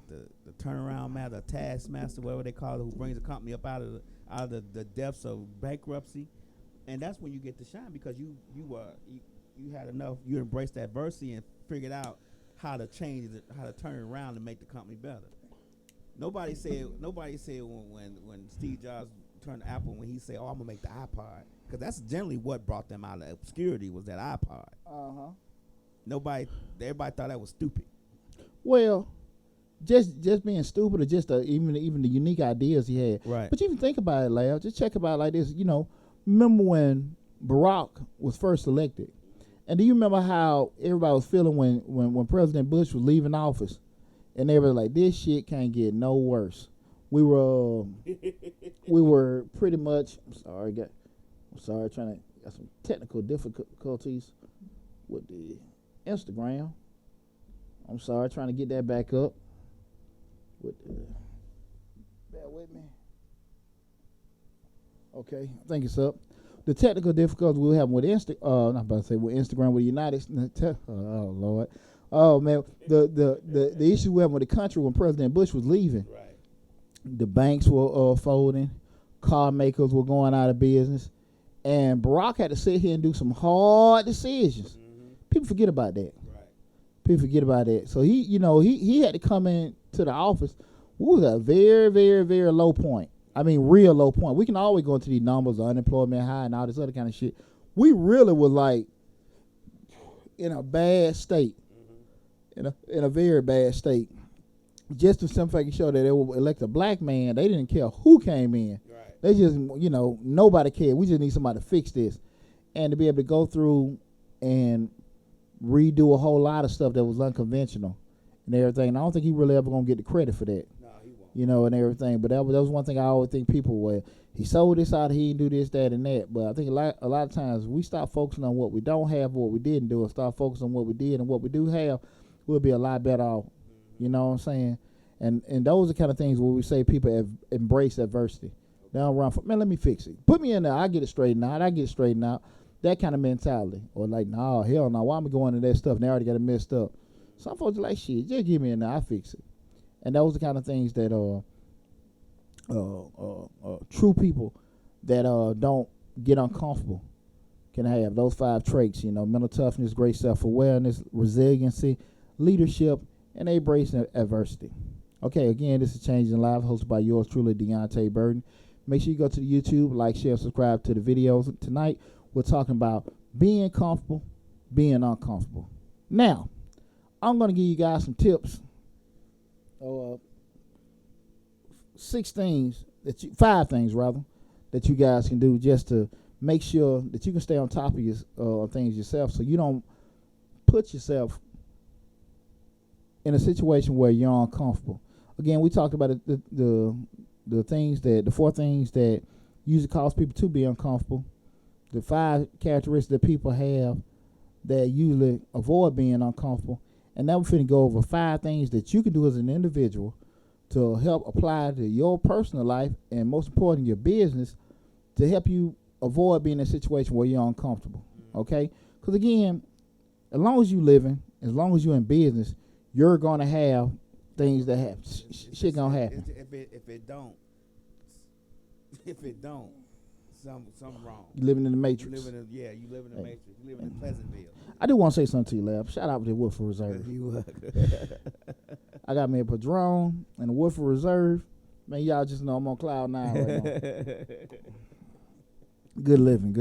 turnaround man, the taskmaster, whatever they call it, who brings the company up out of the depths of bankruptcy. And that's when you get the shine, because you had enough, you embraced adversity and figured out how to change it, how to turn it around and make the company better. Nobody said when Steve Jobs turned to Apple, when he said, "Oh, I'm gonna make the iPod," because that's generally what brought them out of obscurity, was that iPod. Everybody thought that was stupid. Well, just being stupid, or just even the unique ideas he had. Right. But you even think about it, Lab. Just check about it like this. You know, remember when Barack was first elected, and do you remember how everybody was feeling when President Bush was leaving office? And they were like, this shit can't get no worse. We were pretty much, got some technical difficulties with the Instagram. I'm sorry, trying to get that back up. Bear with me. Okay, I think it's up. the technical difficulties we were having with not about to say with Instagram with the United States. Oh Lord, oh man, the issue we had with the country when President Bush was leaving. Right. The banks were folding, car makers were going out of business, and Barack had to sit here and do some hard decisions. People forget about that. Right. People forget about that. So he had to come in to the office. We was at a very, very, very low point. I mean, real low point. We can always go into these numbers, unemployment high and all this other kind of shit. We really were like in a bad state, in a very bad state. Just to simply show that they would elect a black man, they didn't care who came in. Right. They just, nobody cared. We just need somebody to fix this. And to be able to go through and redo a whole lot of stuff that was unconventional and everything. And I don't think he really ever going to get the credit for that. No, he won't. And everything. But that was one thing I always think people were, he sold this out, he didn't do this, that, and that. But I think a lot of times we stop focusing on what we don't have, what we didn't do, and start focusing on what we did and what we do have, we'll be a lot better off. You know what I'm saying? And those are the kind of things where we say people have embraced adversity. They don't run from, man, let me fix it. Put me in there, I get it straightened out. That kind of mentality. Or like, no, hell no, why am I going to that stuff? And they already got it messed up. Some folks are like, shit, just give me in there, I fix it. And those are the kind of things that true people that don't get uncomfortable can have. Those 5 traits, mental toughness, great self-awareness, resiliency, leadership, and they embrace adversity. Okay, again, this is Changing Lives, hosted by yours truly, Deonte Burton. Make sure you go to the YouTube, like, share, subscribe to the videos. Tonight, we're talking about being comfortable, being uncomfortable. Now, I'm going to give you guys some tips. 5 things that you guys can do just to make sure that you can stay on top of your things yourself, so you don't put yourself in a situation where you're uncomfortable. Again, we talked about the 4 things that usually cause people to be uncomfortable. The 5 characteristics that people have that usually avoid being uncomfortable. And now we're finna go over 5 things that you can do as an individual to help apply to your personal life and, most important, your business, to help you avoid being in a situation where you're uncomfortable. Okay? Because again, as long as you're living, as long as you're in business, you're gonna have things that happen. Shit gonna happen. If it don't, something wrong. You living in the matrix. You live in the matrix. You live in Pleasantville. I do want to say something to you, Lab. Shout out to the Woodford Reserve. I got me a Padron and a Woodford Reserve. Man, y'all just know I'm on cloud 9 right now. Good living.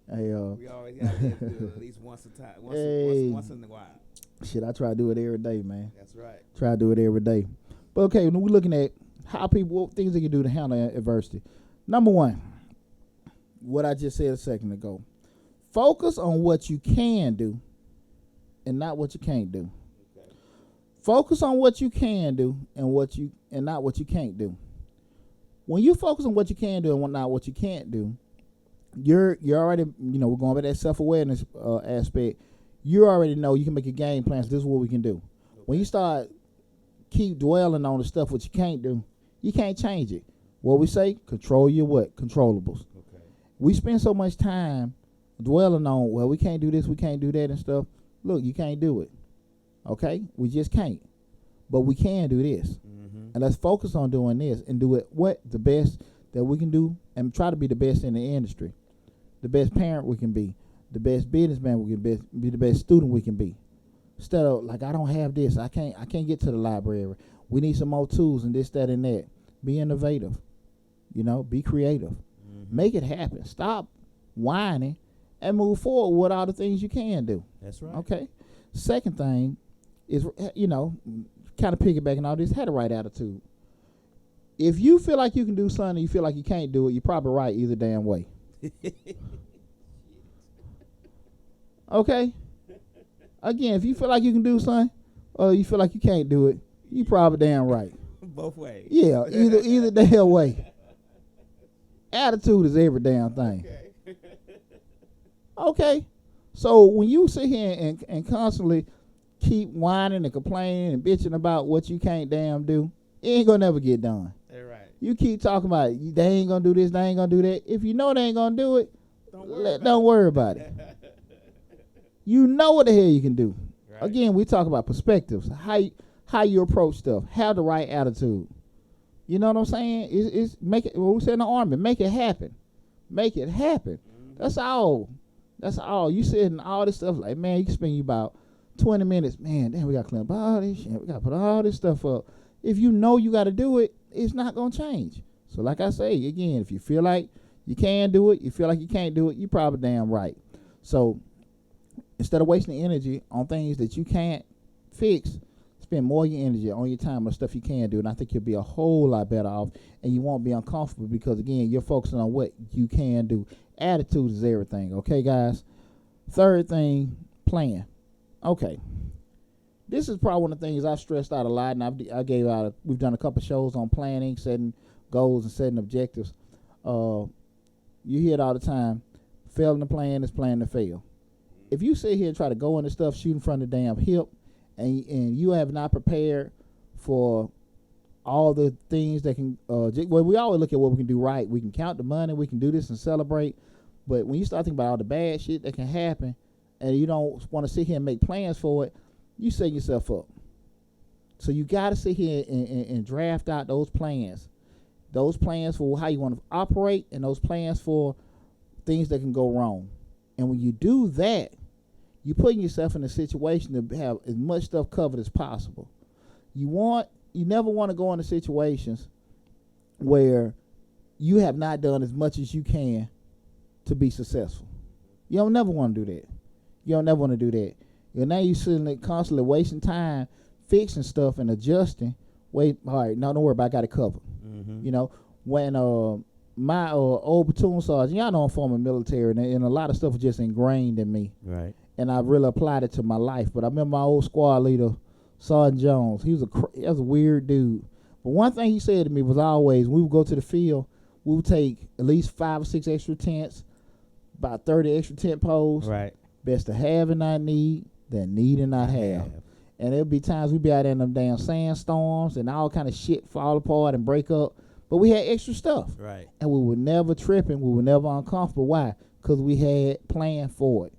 Hey, we always got to do it at least once a time, once in a while. Shit, I try to do it every day, man. That's right. Try to do it every day. But okay, when we're looking at what things they can do to handle adversity. Number 1, what I just said a second ago. Focus on what you can do and not what you can't do. Okay. Focus on what you can do and not what you can't do. When you focus on what you can do and not what you can't do, you're already, we're going by that self-awareness aspect. You already know you can make a game plan. So this is what we can do. Okay. When you start keep dwelling on the stuff what you can't do, you can't change it. What we say, control your what? Controllables. Okay. We spend so much time dwelling on, well, we can't do this, we can't do that and stuff. Look, you can't do it. Okay? We just can't. But we can do this. Mm-hmm. And let's focus on doing this and do it the best that we can do, and try to be the best in the industry. The best parent we can be. The best businessman we can be the best student we can be. Instead of like, I don't have this, I can't get to the library. We need some more tools and this, that, and that. Be innovative. Be creative. Mm-hmm. Make it happen. Stop whining and move forward with all the things you can do. That's right. Okay. Second thing is, kind of piggybacking all this, have the right attitude. If you feel like you can do something and you feel like you can't do it, you're probably right either damn way. Okay? Again, if you feel like you can do something or you feel like you can't do it, you probably damn right. Both ways. Yeah, either damn way. Attitude is every damn thing. Okay. So when you sit here and constantly keep whining and complaining and bitching about what you can't damn do, it ain't gonna never get done. That's right. You keep talking about they ain't gonna do this, they ain't gonna do that. If you know they ain't gonna do it, Don't don't worry about it. You know what the hell you can do. Right. Again, we talk about perspectives, how you approach stuff, have the right attitude. You know what I'm saying? It's make it. What we said in the army, make it happen. Make it happen. That's all. That's all. You sitting all this stuff like, man, you can spend you about 20 minutes. Man, damn, we got to clean up all this shit. We got to put all this stuff up. If you know you got to do it, it's not going to change. So like I say, again, if you feel like you can do it, you feel like you can't do it, you probably damn right. So instead of wasting energy on things that you can't fix, spend more of your energy on your time on stuff you can do, and I think you'll be a whole lot better off, and you won't be uncomfortable because, again, you're focusing on what you can do. Attitude is everything, okay, guys? Third thing, plan. Okay. This is probably one of the things I've stressed out a lot, and we've done a couple shows on planning, setting goals, and setting objectives. You hear it all the time. Failing to plan is planning to fail. If you sit here and try to go into stuff shooting from the damn hip, and you have not prepared for all the things that can, well, we always look at what we can do right. We can count the money, we can do this and celebrate. But when you start thinking about all the bad shit that can happen, and you don't want to sit here and make plans for it, you set yourself up. So you got to sit here and draft out those plans for how you want to operate, and those plans for things that can go wrong. And when you do that, you're putting yourself in a situation to have as much stuff covered as possible. You never want to go into situations where you have not done as much as you can to be successful. You don't never want to do that. You don't never want to do that. And now you're sitting there constantly wasting time fixing stuff and adjusting. Wait, all right, no, don't worry about it, I got it covered. Mm-hmm. You know, when my old platoon sergeant, y'all know I'm former military, and a lot of stuff was just ingrained in me. Right. And I really applied it to my life. But I remember my old squad leader, Sergeant Jones. He was a weird dude. But one thing he said to me was always, when we would go to the field, we would take at least 5 or 6 extra tents, about 30 extra tent poles. Right. Best to have and not need than need and not have. And there'd be times we'd be out there in them damn sandstorms and all kind of shit fall apart and break up. But we had extra stuff. Right. And we were never tripping. We were never uncomfortable. Why? Because we had planned for it.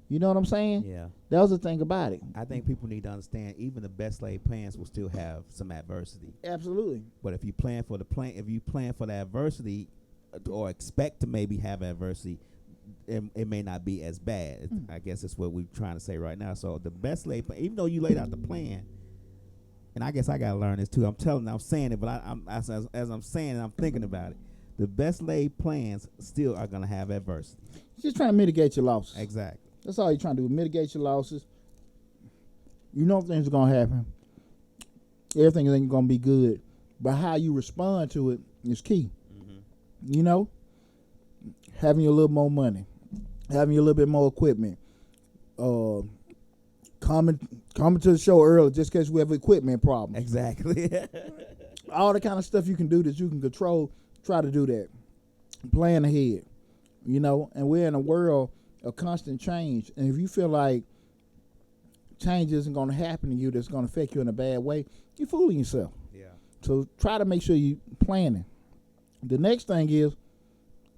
You know what I'm saying? Yeah. That was the thing about it. I think people need to understand even the best laid plans will still have some adversity. Absolutely. But if you plan for the adversity or expect to maybe have adversity, it may not be as bad. I guess that's what we're trying to say right now. So the best laid plan, even though you laid out the plan, and I guess I got to learn this too. I'm saying it, but as I'm saying it, I'm thinking about it. The best laid plans still are going to have adversity. Just trying to mitigate your losses. Exactly. That's all you're trying to do, mitigate your losses. You know things are going to happen. Everything ain't going to be good. But how you respond to it is key. Mm-hmm. You know? Having a little more money. Having a little bit more equipment. Coming to the show early just in case we have equipment problems. Exactly. All the kind of stuff you can do that you can control, try to do that. Plan ahead. You know? And we're in a world of constant change, and if you feel like change isn't going to happen to you that's going to affect you in a bad way, you're fooling yourself. Yeah. So try to make sure you're planning. The next thing is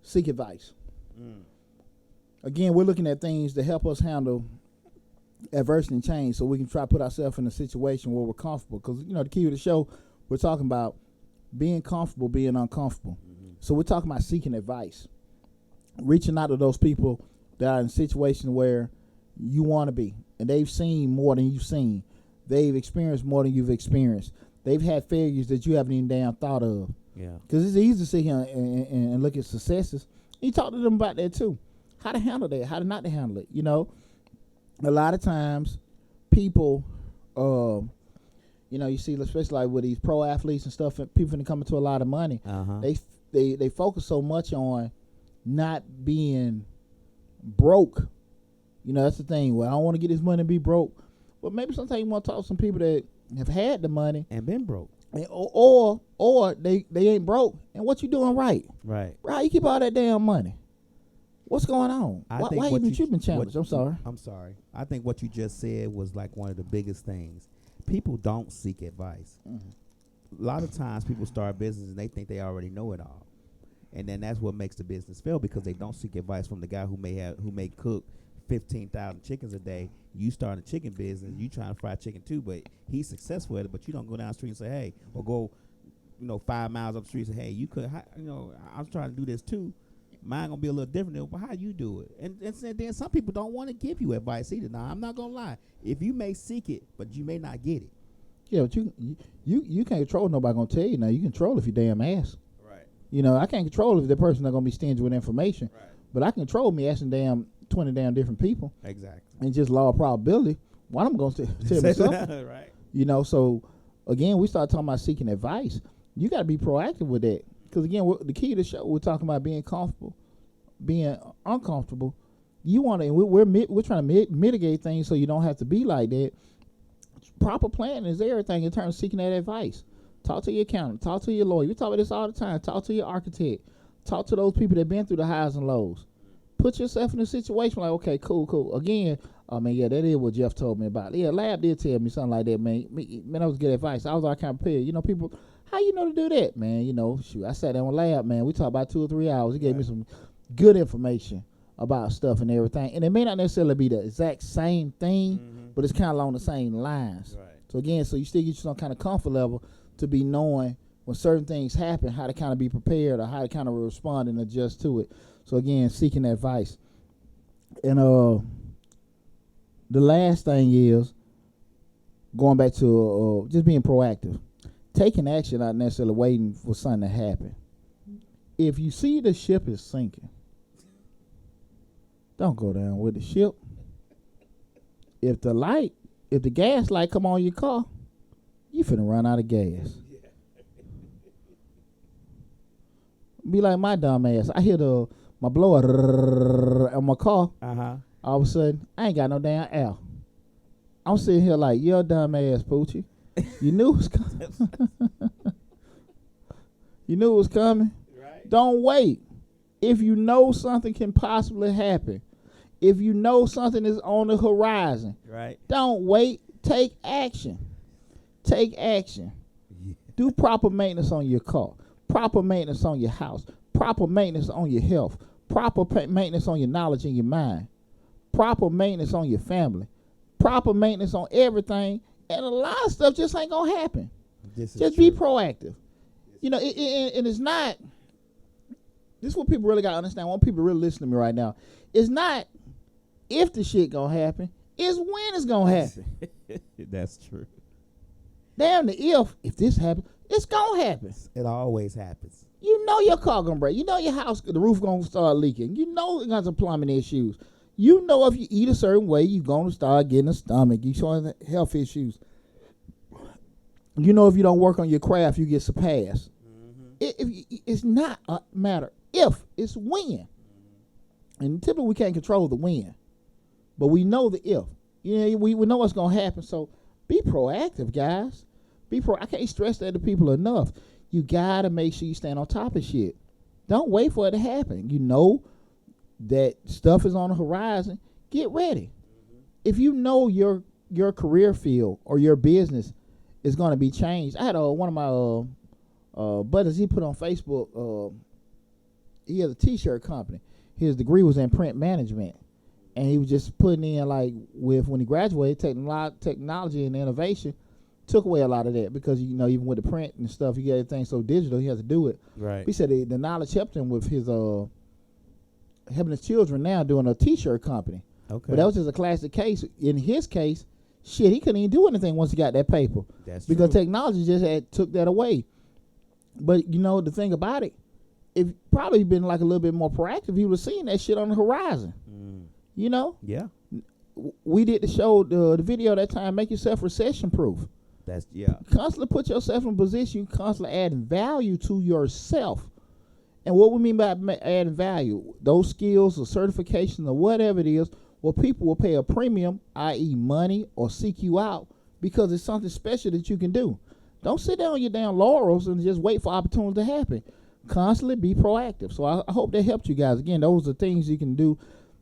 seek advice. Again, we're looking at things to help us handle adversity and change so we can try to put ourselves in a situation where we're comfortable, because the key of the show, we're talking about being comfortable, being uncomfortable. Mm-hmm. So we're talking about seeking advice, reaching out to those people that are in situations where you want to be, and they've seen more than you've seen. They've experienced more than you've experienced. They've had failures that you haven't even damn thought of. Yeah. Because it's easy to sit here and look at successes. You talk to them about that too. How to handle that, how to not to handle it. A lot of times people, you see, especially like with these pro athletes and stuff, and people that come into a lot of money, they focus so much on not being broke. That's the thing. Well, I don't want to get this money and be broke. But maybe sometimes you want to talk to some people that have had the money and been broke, or they ain't broke. And what you doing right? Right. You keep all that damn money. What's going on? Why even you been challenged? I'm sorry. I think what you just said was like one of the biggest things. People don't seek advice. Mm-hmm. a lot of times people start business and they think they already know it all, and then that's what makes the business fail because they don't seek advice from the guy who may cook 15,000 chickens a day. You start a chicken business, you trying to fry chicken too, but he's successful at it. But you don't go down the street and say, hey, or go, 5 miles up the street and say, hey, you could, I'm trying to do this too. Mine gonna be a little different than but how you do it. And then some people don't want to give you advice either. Now I'm not gonna lie. If you may seek it, but you may not get it. Yeah, but you can't control nobody gonna tell you. Now you control if you damn ask. Right. I can't control if the person not gonna be stingy with information. Right. But I can control me asking 20 different people. Exactly. And just law of probability. One of them gonna tell me something. Right. So again, we start talking about seeking advice. You got to be proactive with that. Because again, the key to the show, we're talking about being comfortable, being uncomfortable. You want to, and we're trying to mitigate things so you don't have to be like that. Proper planning is everything in terms of seeking that advice. Talk to your accountant. Talk to your lawyer. We talk about this all the time. Talk to your architect. Talk to those people that been through the highs and lows. Put yourself in a situation like, okay, cool. Again, that is what Jeff told me about. Yeah, Lab did tell me something like that, man. Man, that was good advice. I was all kind of prepared. People, how you know to do that, man? Shoot, I sat down with Lab, man. We talked about 2 or 3 hours. He gave me some good information about stuff and everything. And it may not necessarily be the exact same thing, but it's kind of along the same lines. Right. So again, you still get some kind of comfort level to be knowing when certain things happen, how to kind of be prepared or how to kind of respond and adjust to it. So again, seeking advice. And the last thing is going back to just being proactive. Taking action, not necessarily waiting for something to happen. If you see the ship is sinking, don't go down with the ship. If the gas light come on your car, you finna run out of gas. Be like my dumb ass. I hear my blower on my car. All of a sudden, I ain't got no damn air. I'm sitting here like, you're dumb ass, Poochie. You knew it was coming. You knew it was coming. Right. Don't wait. If you know something can possibly happen, if you know something is on the horizon, right, don't wait. Take action. Take action. Yeah. Do proper maintenance on your car. Proper maintenance on your house. Proper maintenance on your health. Proper maintenance on your knowledge and your mind. Proper maintenance on your family. Proper maintenance on everything. And a lot of stuff just ain't going to happen. Just be proactive. And it's not, this is what people really got to understand. I want people to really listen to me right now. It's not if the shit going to happen. It's when it's going to happen. That's true. Damn the if this happens, it's going to happen. It always happens. You know your car going to break. You know your house, the roof going to start leaking. You know it got some plumbing issues. You know if you eat a certain way, you're going to start getting a stomach. You're showing health issues. You know if you don't work on your craft, you get surpassed. It's not a matter if, it's when. And typically we can't control the when. But we know the if. We know what's going to happen. So be proactive, guys. I can't stress that to people enough. You got to make sure you stand on top of shit. Don't wait for it to happen. You know that stuff is on the horizon. Get ready. If you know your career field or your business is going to be changed. I had one of my buddies, he put on Facebook, he has a t-shirt company. His degree was in print management. And he was just putting in when he graduated, technology and innovation took away a lot of that because, even with the print and stuff, you get everything so digital, he has to do it. Right. He said the knowledge helped him with his, helping his children now doing a t-shirt company. Okay. But that was just a classic case. In his case, he couldn't even do anything once he got that paper. That's because true. Technology just took that away. But, the thing about it, if probably been a little bit more proactive, he would have seen that shit on the horizon. Yeah. We did the show, the video that time, make yourself recession proof. That's, yeah. Constantly put yourself in a position, you constantly adding value to yourself. And what we mean by adding value, those skills or certification or whatever it is, people will pay a premium, i.e. money, or seek you out because it's something special that you can do. Don't sit down on your damn laurels and just wait for opportunities to happen. Constantly be proactive. So I hope that helped you guys. Again, those are things you can do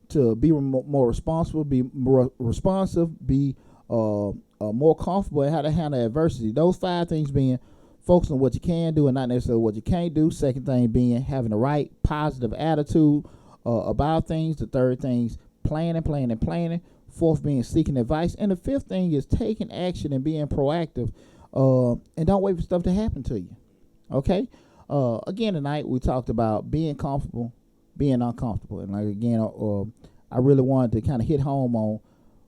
to be more responsible, be more responsive, be more comfortable in how to handle adversity. Those 5 things being focus on what you can do and not necessarily what you can't do. Second thing being having the right positive attitude about things. The third thing is planning. Fourth being seeking advice. And the fifth thing is taking action and being proactive. And don't wait for stuff to happen to you. Okay? Again, tonight we talked about being comfortable, being uncomfortable. And like again, I really wanted to kind of hit home on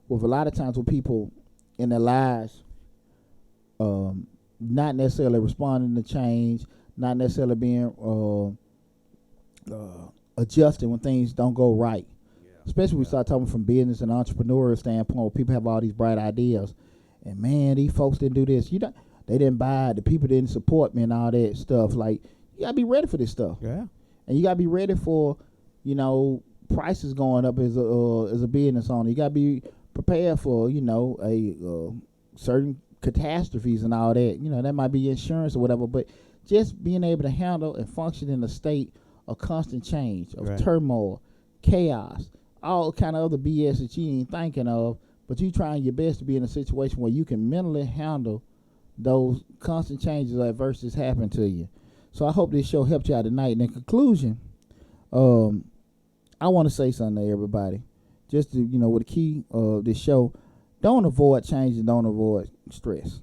with a lot of times with people in their lives not necessarily responding to change, not necessarily being adjusted when things don't go right. Especially when we start talking from business and entrepreneurial standpoint, where people have all these bright ideas. And man, these folks didn't do this. They didn't buy it. The people didn't support me and all that stuff. Like, you gotta be ready for this stuff. Yeah. And you gotta be ready for, prices going up as a business owner. You gotta be prepared for, a certain catastrophes and all that. That might be insurance or whatever. But just being able to handle and function in a state of constant change, of turmoil, chaos, all kind of other BS that you ain't thinking of, but you trying your best to be in a situation where you can mentally handle those constant changes or adversities happen to you. So I hope this show helped you out tonight. And in conclusion, I want to say something to everybody. Just to, with the key of this show, don't avoid change and don't avoid stress.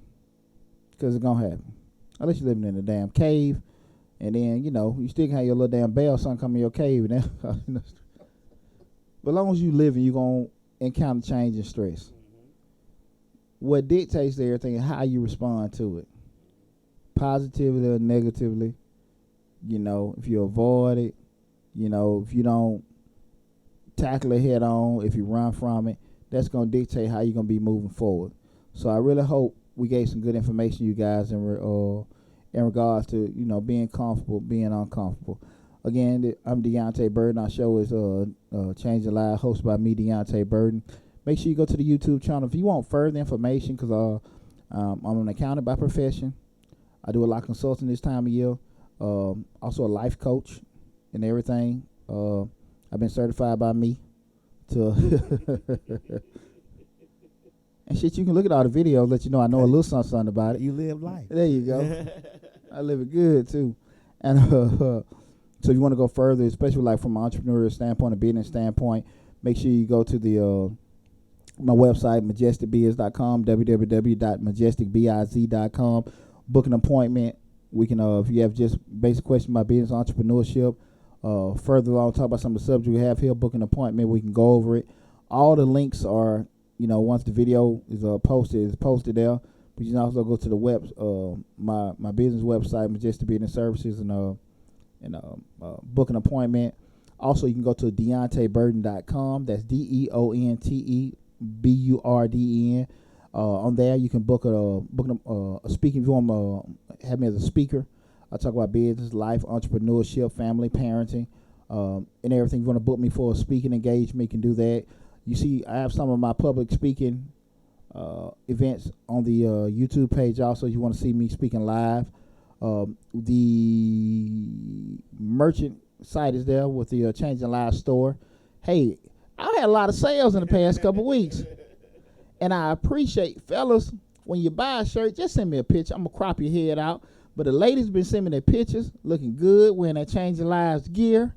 Because it's going to happen. Unless you're living in a damn cave. And then, you still can have your little damn bell, something come in your cave. And but as long as you living, you're going to encounter change and stress. What dictates everything is how you respond to it. Positively or negatively. If you avoid it, if you don't tackle it head on, if you run from it, that's going to dictate how you're going to be moving forward. So I really hope we gave some good information to you guys in regards to, being comfortable, being uncomfortable. Again, I'm Deonte Burden. Our show is Changing Lives, hosted by me, Deonte Burden. Make sure you go to the YouTube channel. If you want further information, because I'm an accountant by profession. I do a lot of consulting this time of year. Also a life coach and everything. I've been certified by me to... And shit, you can look at all the videos, let you know I know a little something about it. You live life. There you go. I live it good, too. And so if you want to go further, especially like from an entrepreneurial standpoint, a business standpoint, make sure you go to the my website, majesticbiz.com, www.majesticbiz.com. Book an appointment. We can, if you have just basic questions about business, entrepreneurship, further along, talk about some of the subjects we have here, book an appointment. We can go over it. All the links are, once the video is posted, it's posted there. But you can also go to the my business website, Majestic Business Services, and book an appointment. Also, you can go to DeonteBurden.com. That's DeonteBurden. On there, you can book a speaking. If you want to have me as a speaker, I talk about business, life, entrepreneurship, family, parenting, and everything. If you want to book me for a speaking engagement, you can do that. You see, I have some of my public speaking events on the YouTube page. Also, if you want to see me speaking live, the merchant site is there with the Changing Lives store. Hey, I had a lot of sales in the past couple weeks. And I appreciate, fellas, when you buy a shirt, just send me a picture. I'm going to crop your head out. But the ladies been sending me their pictures, looking good, wearing that Changing Lives gear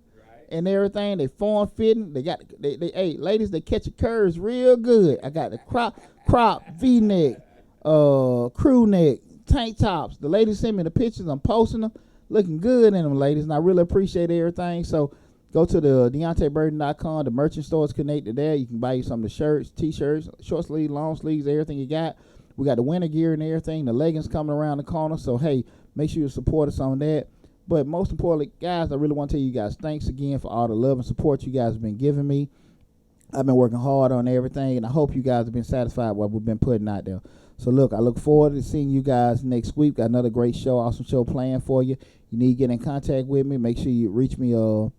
and everything. They form-fitting. Hey, ladies, they catch your curves real good. I got the crop, V-neck, crew neck, tank tops. The ladies send me the pictures. I'm posting them, looking good in them, ladies. And I really appreciate everything. So go to the DeonteBurden.com. The merchant store is connected there. You can buy you some of the shirts, T-shirts, short sleeves, long sleeves, everything you got. We got the winter gear and everything. The leggings coming around the corner. So, hey, make sure you support us on that. But most importantly, guys, I really want to tell you guys thanks again for all the love and support you guys have been giving me. I've been working hard on everything, and I hope you guys have been satisfied with what we've been putting out there. So, look, I look forward to seeing you guys next week. Got another great show, awesome show planned for you. You need to get in contact with me. Make sure you reach me on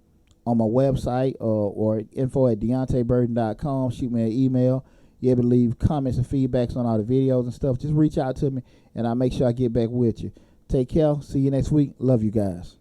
my website or info@DeonteBurden.com. Shoot me an email. You're able to leave comments and feedbacks on all the videos and stuff. Just reach out to me, and I'll make sure I get back with you. Take care. See you next week. Love you guys.